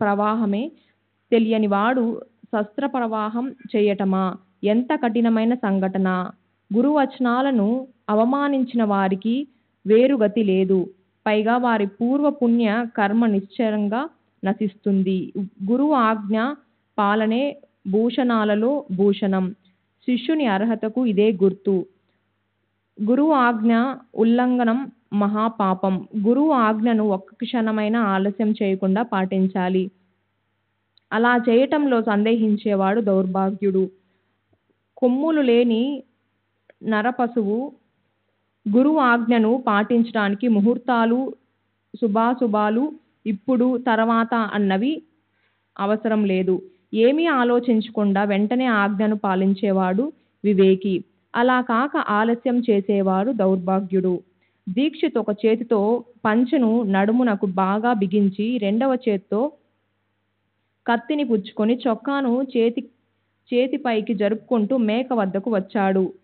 F: ప్రవాహమే తెలియని వాడు శస్త్ర ప్రవాహం చేయటమా, ఎంత కఠినమైన సంఘటన! గురువచనాలను అవమానించిన వారికి వేరుగతి లేదు. పైగా వారి పూర్వ పుణ్య కర్మ నిశ్చయంగా నశిస్తుంది. గురువు ఆజ్ఞ పాలనే భూషణాలలో భూషణం. శిష్యుని అర్హతకు ఇదే గుర్తు. గురువు ఆజ్ఞ ఉల్లంఘనం మహాపాపం. గురువు ఆజ్ఞను ఒక్క క్షణమైనా ఆలస్యం చేయకుండా పాటించాలి. అలా చేయటంలో సందేహించేవాడు దౌర్భాగ్యుడు. కొమ్ములు లేని నరపశువు గురువు ఆజ్ఞను పాటించడానికి ముహూర్తాలు, శుభాశుభాలు, ఇప్పుడు తర్వాత అన్నవి అవసరం లేదు. ఏమీ ఆలోచించకుండా వెంటనే ఆజ్ఞను పాలించేవాడు వివేకి. అలా కాక ఆలస్యం చేసేవాడు దౌర్భాగ్యుడు. దీక్షిత్ ఒక చేతితో పంచెను నడుమునకు బాగా బిగించి రెండవ చేత్తో కత్తిని పుచ్చుకొని చొక్కాను చేతిపైకి జరుపుకుంటూ మేక వద్దకు వచ్చాడు.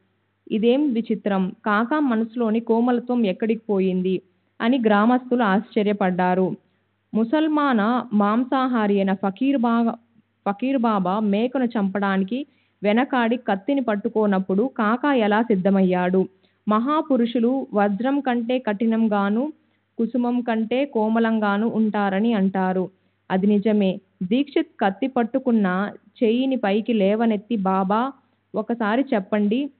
F: ఇదేం విచిత్రం! కాకా మనసులోని కోమలత్వం ఎక్కడికి పోయింది అని గ్రామస్తులు ఆశ్చర్యపడ్డారు. ముసల్మాన మాంసాహారి అయిన ఫకీర్ బాబా మేకను చంపడానికి వెనకాడి కత్తిని పట్టుకోనప్పుడు కాకా ఎలా సిద్ధమయ్యాడు? మహాపురుషులు వజ్రం కంటే కఠినంగాను, కుసుమం కంటే కోమలంగాను ఉంటారని అంటారు. అది నిజమే. దీక్షిత్ కత్తి పట్టుకున్న చెయ్యిని పైకి లేవనెత్తి, బాబా, ఒకసారి చెప్పండి,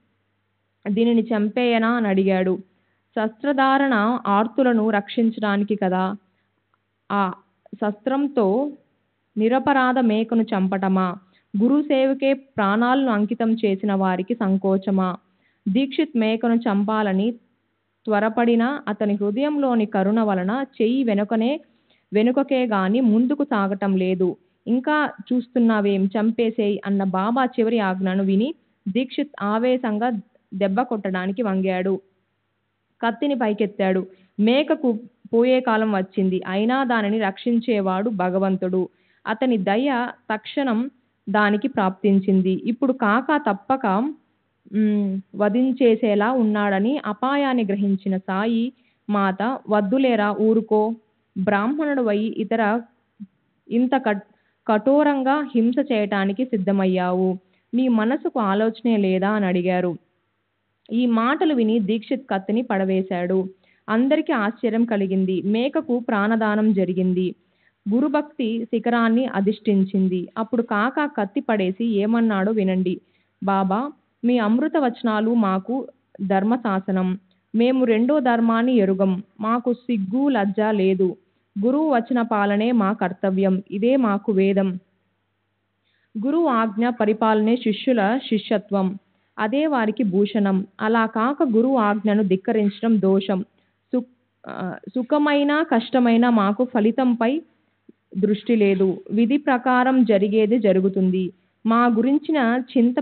F: దీనిని చంపేయనా అని అడిగాడు. శస్త్రధారణ ఆర్తులను రక్షించడానికి కదా. ఆ శస్త్రంతో నిరపరాధ మేకను చంపటమా? గురుసేవకే ప్రాణాలను అంకితం చేసిన వారికి సంకోచమా? దీక్షిత్ మేకను చంపాలని త్వరపడినా అతని హృదయంలోని కరుణ వలన చెయ్యి వెనుకకే గాని ముందుకు సాగటం లేదు. ఇంకా చూస్తున్నావేం, చంపేసేయ్ అన్న బాబా చివరి ఆజ్ఞను విని దీక్షిత్ ఆవేశంగా దెబ్బ కొట్టడానికి వంగాడు. కత్తిని పైకెత్తాడు. మేకకు పోయే కాలం వచ్చింది. అయినా దానిని రక్షించేవాడు భగవంతుడు. అతని దయ తక్షణం దానికి ప్రాప్తించింది. ఇప్పుడు కాకా తప్పక వధించేసేలా ఉన్నాడని అపాయాన్ని గ్రహించిన సాయి మాత, వద్దులేరా, ఊరుకో, బ్రాహ్మణుడు అయి ఇంత కఠోరంగా హింస చేయటానికి సిద్ధమయ్యావు. నీ మనసుకు ఆలోచనే లేదా అని అడిగారు. ఈ మాటలు విని దీక్షిత్ కత్తిని పడవేశాడు. అందరికీ ఆశ్చర్యం కలిగింది. మేకకు ప్రాణదానం జరిగింది. గురుభక్తి శిఖరాన్ని అధిష్ఠించింది. అప్పుడు కాకా కత్తి పడేసి ఏమన్నాడో వినండి. బాబా, మీ అమృత వచనాలు మాకు ధర్మశాసనం. మేము రెండో ధర్మాన్ని ఎరుగం. మాకు సిగ్గు లజ్జ లేదు. గురువు వచన పాలనే మా కర్తవ్యం. ఇదే మాకు వేదం. గురువు ఆజ్ఞ పరిపాలనే శిష్యుల శిష్యత్వం. అదే వారికి భూషణం. అలా కాక గురువు ఆజ్ఞను ధిక్కరించడం దోషం. సుఖమైనా కష్టమైనా మాకు ఫలితంపై దృష్టి లేదు. విధి ప్రకారం జరిగేది జరుగుతుంది. మా గురించిన చింత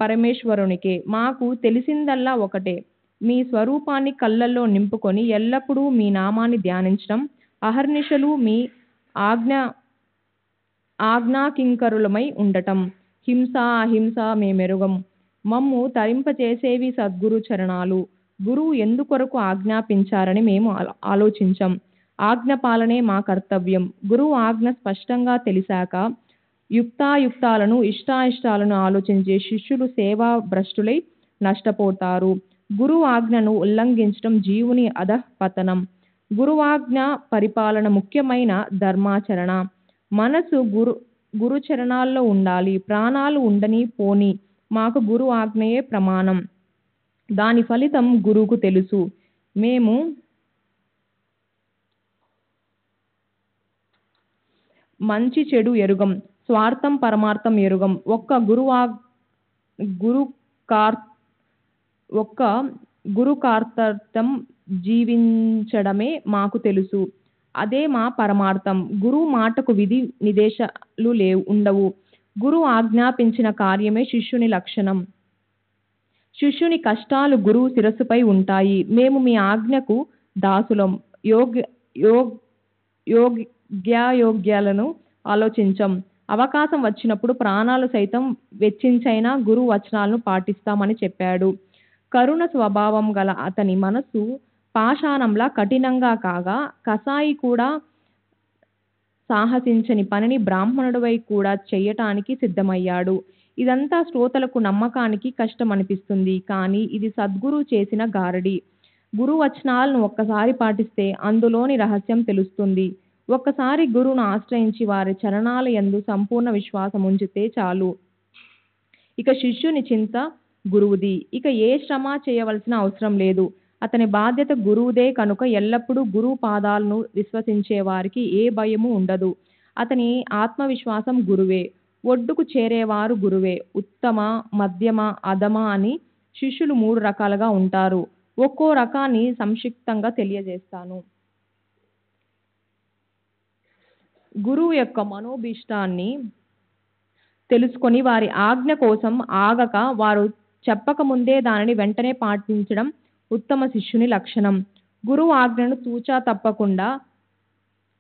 F: పరమేశ్వరునికే. మాకు తెలిసిందల్లా ఒకటే, మీ స్వరూపాన్ని కళ్ళల్లో నింపుకొని ఎల్లప్పుడూ మీ నామాన్ని ధ్యానించడం, అహర్నిశలు మీ ఆజ్ఞాకింకరులమై ఉండటం. హింస అహింస మేమెరుగం. మమ్ము తరింపచేసేవి సద్గురు చరణాలు. గురువు ఎందుకొరకు ఆజ్ఞాపించారని మేము ఆలోచించం. ఆజ్ఞ పాలనే మా కర్తవ్యం. గురువు ఆజ్ఞ స్పష్టంగా తెలిసాక యుక్తాయుక్తాలను ఇష్టాయిష్టాలను ఆలోచించే శిష్యులు సేవా భ్రష్టులై నష్టపోతారు. గురువు ఆజ్ఞను ఉల్లంఘించడం జీవుని అధఃపతనం. గురువాజ్ఞ పరిపాలన ముఖ్యమైన ధర్మాచరణ. మనసు గురుచరణాల్లో ఉండాలి. ప్రాణాలు ఉండని పోని మాకు గురు ఆజ్ఞయే ప్రమాణం. దాని ఫలితం గురువుకు తెలుసు. మేము మంచి చెడు ఎరుగం. స్వార్థం పరమార్థం ఎరుగం. ఒక్క గురుకార్తార్థం జీవించడమే మాకు తెలుసు. అదే మా పరమార్థం. గురువు మాటకు విధి నిదేశాలు ఉండవు. గురువు ఆజ్ఞాపించిన కార్యమే శిష్యుని లక్షణం. శిష్యుని కష్టాలు గురువు శిరస్సుపై ఉంటాయి. మేము మీ ఆజ్ఞకు దాసులం. యోగ్యాయోగ్యాలను ఆలోచించం. అవకాశం వచ్చినప్పుడు ప్రాణాలు సైతం వెచ్చించైనా గురువు వచనాలను పాటిస్తామని చెప్పాడు. కరుణ స్వభావం గల అతని మనసు పాషాణంలా కఠినంగా కాగా, కసాయి కూడా సాహసించని పనిని బ్రాహ్మణుడివై కూడా చెయ్యటానికి సిద్ధమయ్యాడు. ఇదంతా శ్రోతలకు నమ్మకానికి కష్టం అనిపిస్తుంది, కానీ ఇది సద్గురు చేసిన గారడి. గురు వచనాలను ఒక్కసారి పాటిస్తే అందులోని రహస్యం తెలుస్తుంది. ఒక్కసారి గురువును ఆశ్రయించి వారి చరణాల యందు సంపూర్ణ విశ్వాసం ఉంచితే చాలు. ఇక శిష్యుని చింత గురువుది. ఇక ఏ శ్రమ చేయవలసిన అవసరం లేదు. అతని బాధ్యత గురువుదే కనుక ఎల్లప్పుడూ గురువు పాదాలను విశ్వసించే వారికి ఏ భయము ఉండదు. అతని ఆత్మవిశ్వాసం గురువే. ఒడ్డుకు చేరేవారు గురువే. ఉత్తమ, మధ్యమ, అధమ అని శిష్యులు 3 రకాలుగా ఉంటారు. ఒక్కో రకాన్ని సంక్షిప్తంగా తెలియజేస్తాను. గురువు యొక్క మనోభీష్టాన్ని తెలుసుకొని వారి ఆజ్ఞ కోసం ఆగక, వారు చెప్పక ముందే దానిని వెంటనే పాటించడం ఉత్తమ శిష్యుని లక్షణం. గురువు ఆజ్ఞను తూచా తప్పకుండా,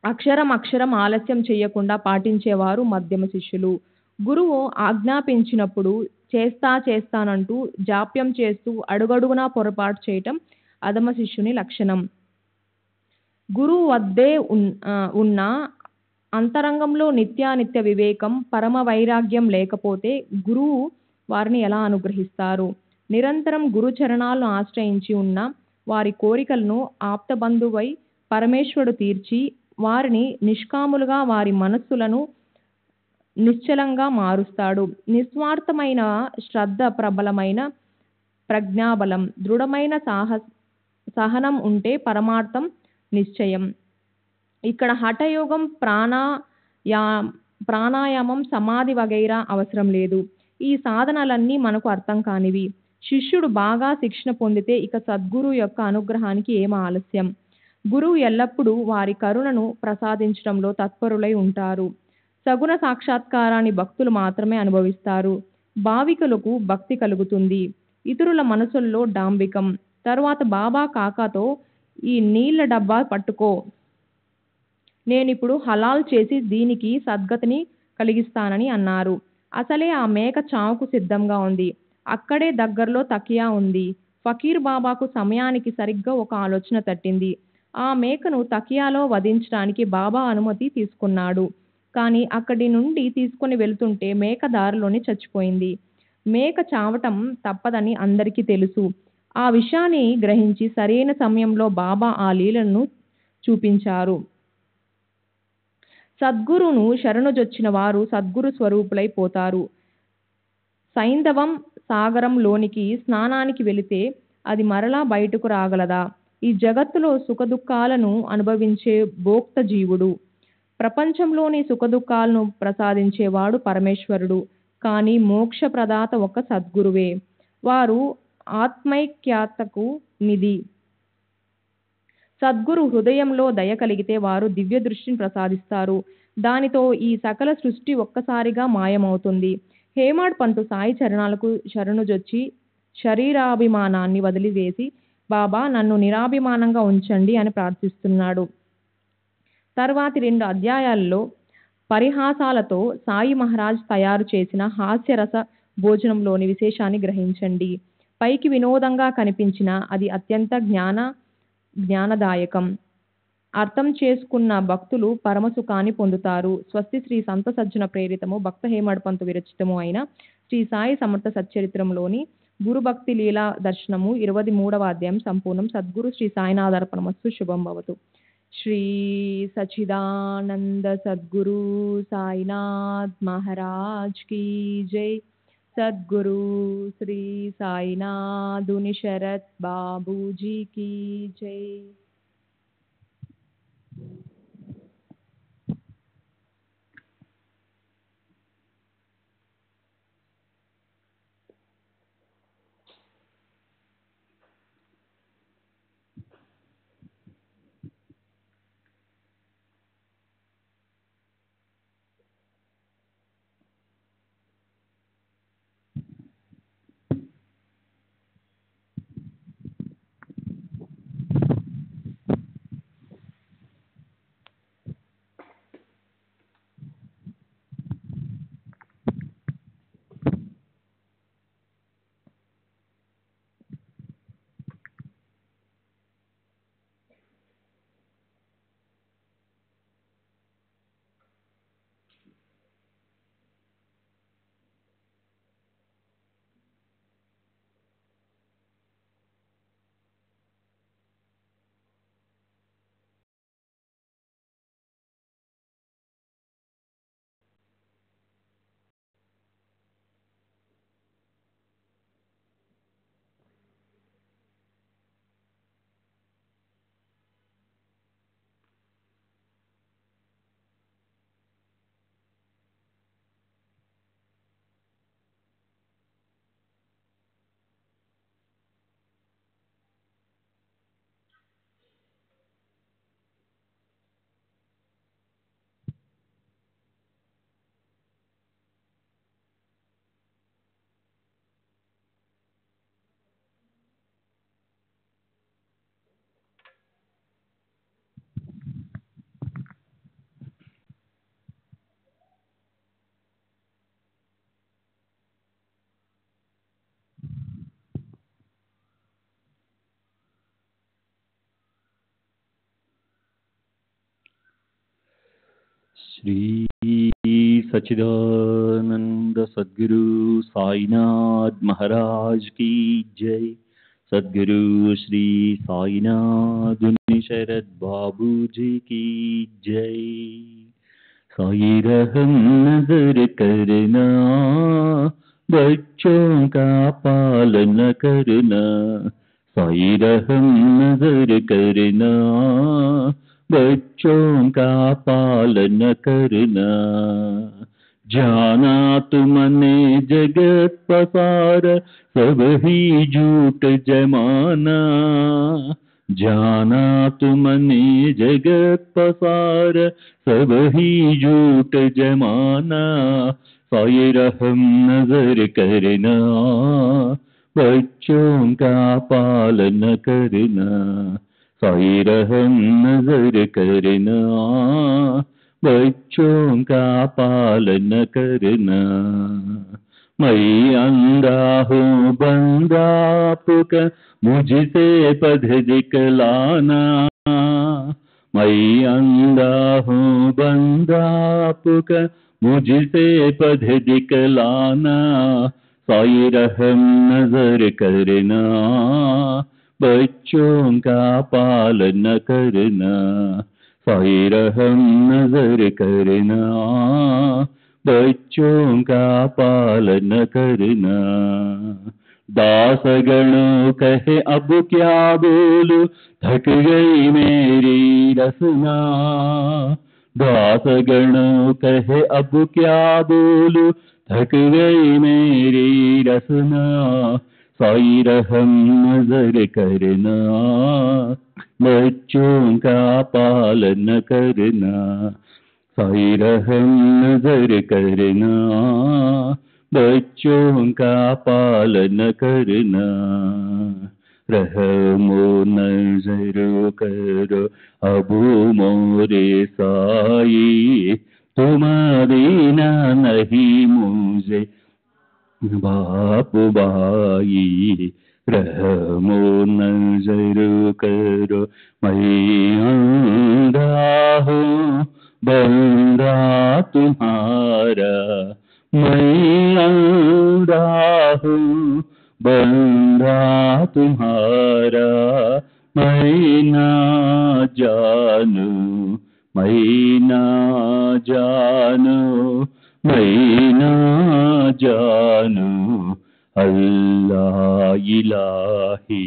F: అక్షరం ఆలస్యం చేయకుండా పాటించేవారు మధ్యమ శిష్యులు. గురువు ఆజ్ఞాపించినప్పుడు చేస్తానంటూ జాప్యం చేస్తూ అడుగడుగునా పొరపాటు చేయటం అధమ శిష్యుని లక్షణం. గురువు వద్దే ఉన్న అంతరంగంలో నిత్యానిత్య వివేకం, పరమ వైరాగ్యం లేకపోతే గురువు వారిని ఎలా అనుగ్రహిస్తారు? నిరంతరం గురు చరణాలను ఆశ్రయించి ఉన్న వారి కోరికలను ఆప్తబంధువై పరమేశ్వరుడు తీర్చి వారిని నిష్కాములుగా, వారి మనస్సులను నిశ్చలంగా మారుస్తాడు. నిస్వార్థమైన శ్రద్ధ, ప్రబలమైన ప్రజ్ఞాబలం, దృఢమైన సహనం ఉంటే పరమార్థం నిశ్చయం. ఇక్కడ హఠయోగం, ప్రాణాయామం, సమాధి వగైరా అవసరం లేదు. ఈ సాధనలన్నీ మనకు అర్థం కానివి. శిష్యుడు బాగా శిక్షణ పొందితే ఇక సద్గురు యొక్క అనుగ్రహానికి ఏం ఆలస్యం? గురువు ఎల్లప్పుడూ వారి కరుణను ప్రసాదించడంలో తత్పరులై ఉంటారు. సగుణ సాక్షాత్కారాన్ని భక్తులు మాత్రమే అనుభవిస్తారు. భావికులకు భక్తి కలుగుతుంది, ఇతరుల మనసుల్లో డాంబికం. తరువాత బాబా కాకాతో, ఈ నీళ్ల డబ్బా పట్టుకో, నేనిప్పుడు హలాల్ చేసి దీనికి సద్గతిని కలిగిస్తానని అన్నారు. అసలే ఆ మేక చావుకు సిద్ధంగా ఉంది. అక్కడే దగ్గరలో తకియా ఉంది. ఫకీర్ బాబాకు సమయానికి సరిగ్గా ఒక ఆలోచన తట్టింది. ఆ మేకను తకియాలో వధించడానికి బాబా అనుమతి తీసుకున్నాడు. కానీ అక్కడి నుండి తీసుకుని వెళుతుంటే మేక దారిలోనే చచ్చిపోయింది. మేక చావటం తప్పదని అందరికీ తెలుసు. ఆ విషయాన్ని గ్రహించి సరైన సమయంలో బాబా ఆ లీలను చూపించారు. సద్గురును శరణుజొచ్చిన వారు సద్గురు స్వరూపులై పోతారు. సైంధవం సాగరంలోనికి స్నానానికి వెళితే అది మరలా బయటకు రాగలదా? ఈ జగత్తులో సుఖదుఖాలను అనుభవించే భోక్త జీవుడు. ప్రపంచంలోని సుఖదుఖాలను ప్రసాదించేవాడు పరమేశ్వరుడు. కానీ మోక్ష ప్రదాత ఒక సద్గురువే. వారు ఆత్మైక్యతకు నిధి. సద్గురు హృదయంలో దయ కలిగితే వారు దివ్య దృష్టిని ప్రసాదిస్తారు. దానితో ఈ సకల సృష్టి ఒక్కసారిగా మాయమవుతుంది. హేమాడ్ పంతు సాయి చరణాలకు శరణుజొచ్చి శరీరాభిమానాన్ని వదిలివేసి, బాబా నన్ను నిరాభిమానంగా ఉంచండి అని ప్రార్థిస్తున్నాడు. తర్వాతి 2 అధ్యాయాల్లో పరిహాసాలతో సాయి మహారాజ్ తయారు చేసిన హాస్యరస భోజనంలోని విశేషాన్ని గ్రహించండి. పైకి వినోదంగా కనిపించినా అది అత్యంత జ్ఞానదాయకం. అర్థం చేసుకున్న భక్తులు పరమసుఖాన్ని పొందుతారు. స్వస్తి శ్రీ సంత సజ్జన ప్రేరితము భక్త హేమడ్ పంతు విరచితము అయిన శ్రీ సాయి సమర్థ సచ్చరిత్రంలోని గురుభక్తి లీలా దర్శనము 23వ అధ్యాయం సంపూర్ణం. సద్గురు శ్రీ సాయినాథార్పణమస్తు. శుభం భవతు. శ్రీ సచ్చిదానంద సద్గురు సాయినాథ్ మహారాజ్ కీ జై. సద్గురు శ్రీ సాయినాథుని శరత్ బాబూజీ కీ జై.
B: श्री सच्चिदानंद सद्गुरु साईनाथ महाराज की जय। सद्गुरु श्री साईनाथ शरद बाबू जी की जय। साई रहम नजर करना, बच्चों का पालन करना। साई रहम नजर करना, बच्चों का पालन करना। जाना तुमने जगत पसार, सब ही झूठ जमाना। जाना तुमने जगत पसार, सब ही झूठ जमाना। साई रहम नजर करना, बच्चों का पालन करना। साई रहम नजर करना, बच्चों का पालन करना। मैं अंधा हूँ बंदा आपका, मुझसे पद दिखलाना। मैं अंधा हूँ बंदा आपका, मुझसे पद दिखलाना। साई रहम नजर करना, बच्चों का पालन करना। साई रहम नजर करना, बच्चों का पालन करना। दास गणों कहे अब क्या बोलूं, थक गई मेरी रसना। दास गणों कहे अब क्या बोलूं, थक गई मेरी रसना। साई रहम नजर करना, बच्चों का पालन करना। साई रहम नजर करना, बच्चों का पालन करना। रहमो नजर करो अब मोरे साई, तुम बिना नहीं मुझे बाप भाई। रहमो नजर करो मैं अंधा हूँ बंदा तुम्हारा। मैं अंधा हूँ बंदा तुम्हारा। मैं ना जानू, मैं ना जानू, मैं ना जानू अल्लाह इलाही।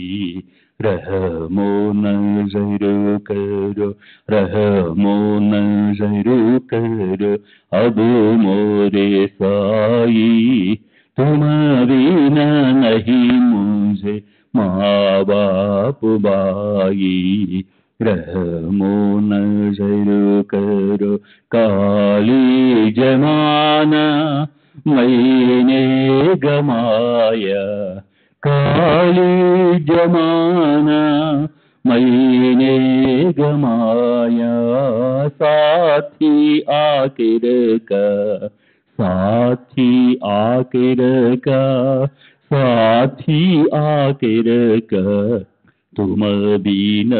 B: रहमो नजर करो, रहमो नजर करो अब मोरे साई। तुम बिना नहीं मुझे माँ बाप भाई। रहमो नजर करो काली जमाना मैंने गमाया। काली जमाना मैंने गमाया। साथी आखिर का, साथी आखिर का, साथी आखिर का तुम बिन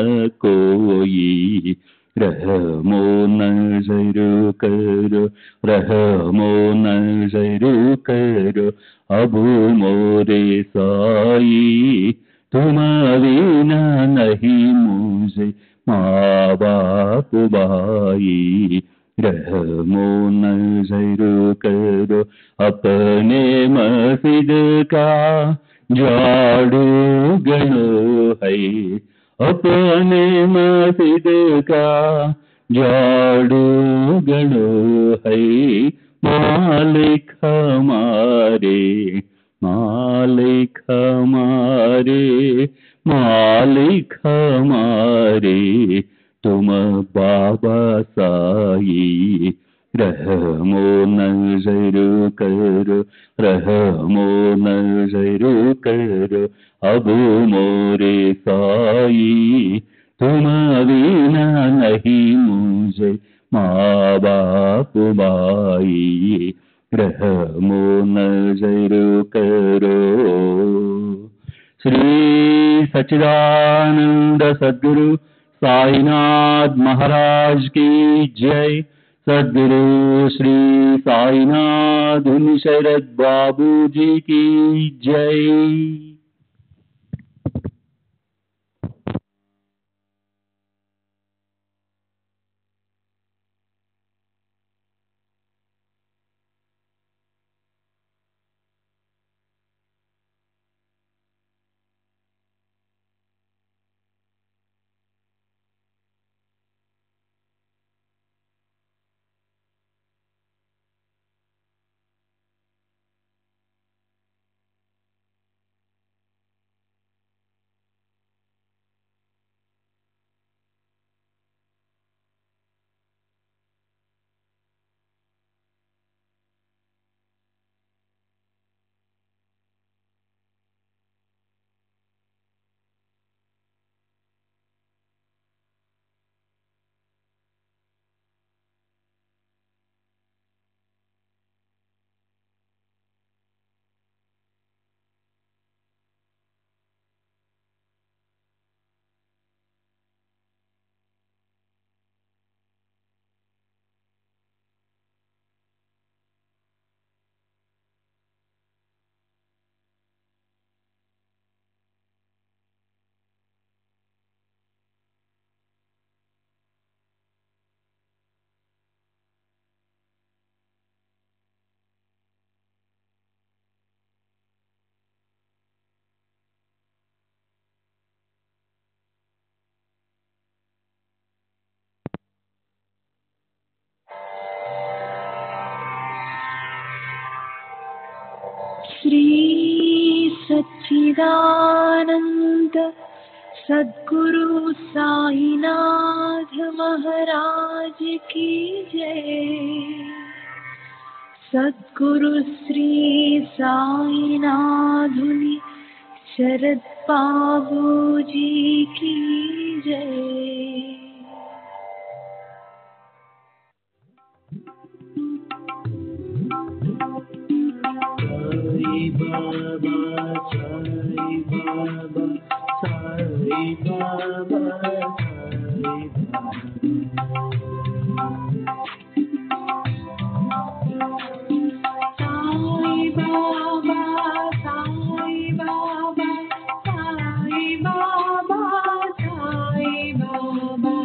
B: कोई। रहमो नजर करो, रहमो नजर करो अब मोरे साई। तुम बिना नहीं मुझे माँ बाप भाई। रहमो नजर करो अपने मस्जिद का झाड़ू गणो है। अपने मस्जिद का झाड़ू गणो है। मालिक हमारे, मालिक हमारे, मालिक हमारे तुम बाबा साई। रहमो नजर करो, रहमो नजर करो अब मोरे साई। तुम बिना नहीं मुझे माँ बाप भाई। रहमो नजर करो। श्री सच्चिदानंद सद्गुरु साईनाथ महाराज की जय। सद्गुरु श्री साईनाथ शरद बाबू जी की जय।
A: श्री सच्चिदानंद सद्गुरु साईनाथ महाराज की जय। सद्गुरु श्री साईनाथुनि शरद बाबू जी की जय।
G: साई बाबा साई बाबा साई बाबा साई बाबा साई बाबा साई बाबा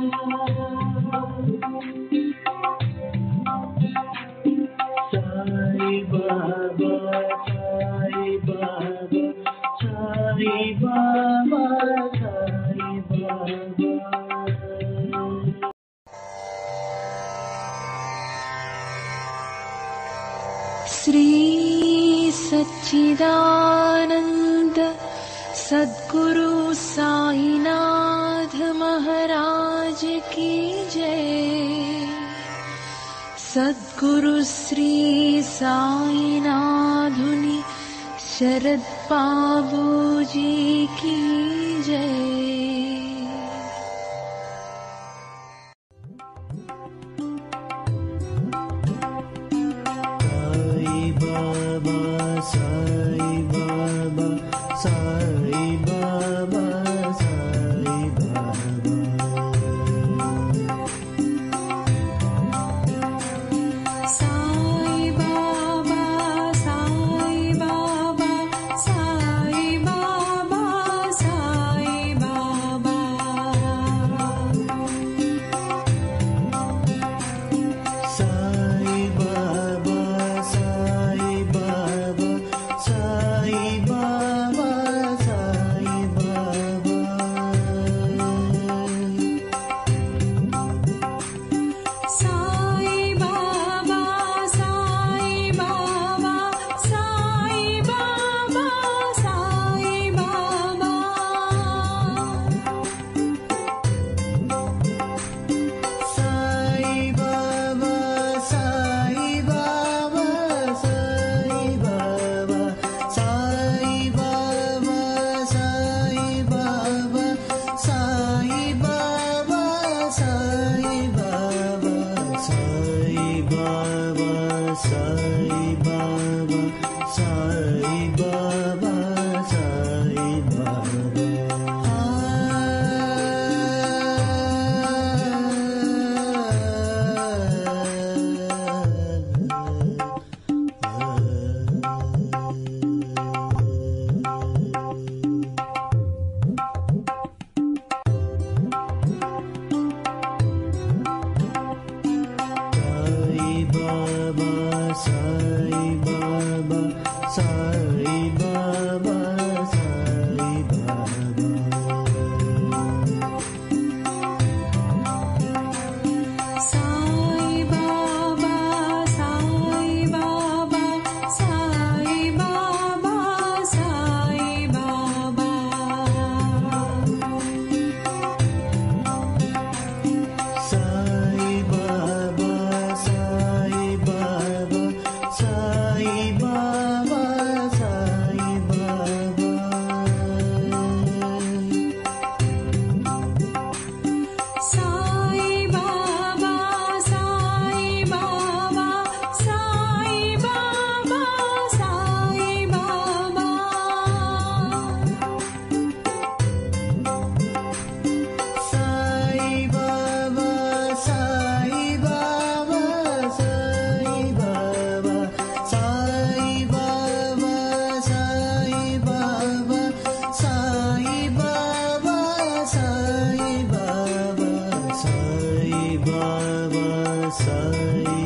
G: साई बाबा साई बाबा साई बाबा साई बाबा साई बाबा।
A: श्री सच्चिदानंद सद्गुरु साईनाथ महाराज की जय। सद्गुरु श्री साईनाथुनि शरद बाबू जी की जय।
G: साई बाबा साई बाबा साई बाबा साई बाबा साई बाबा साई बाबा साई बाबा సాయి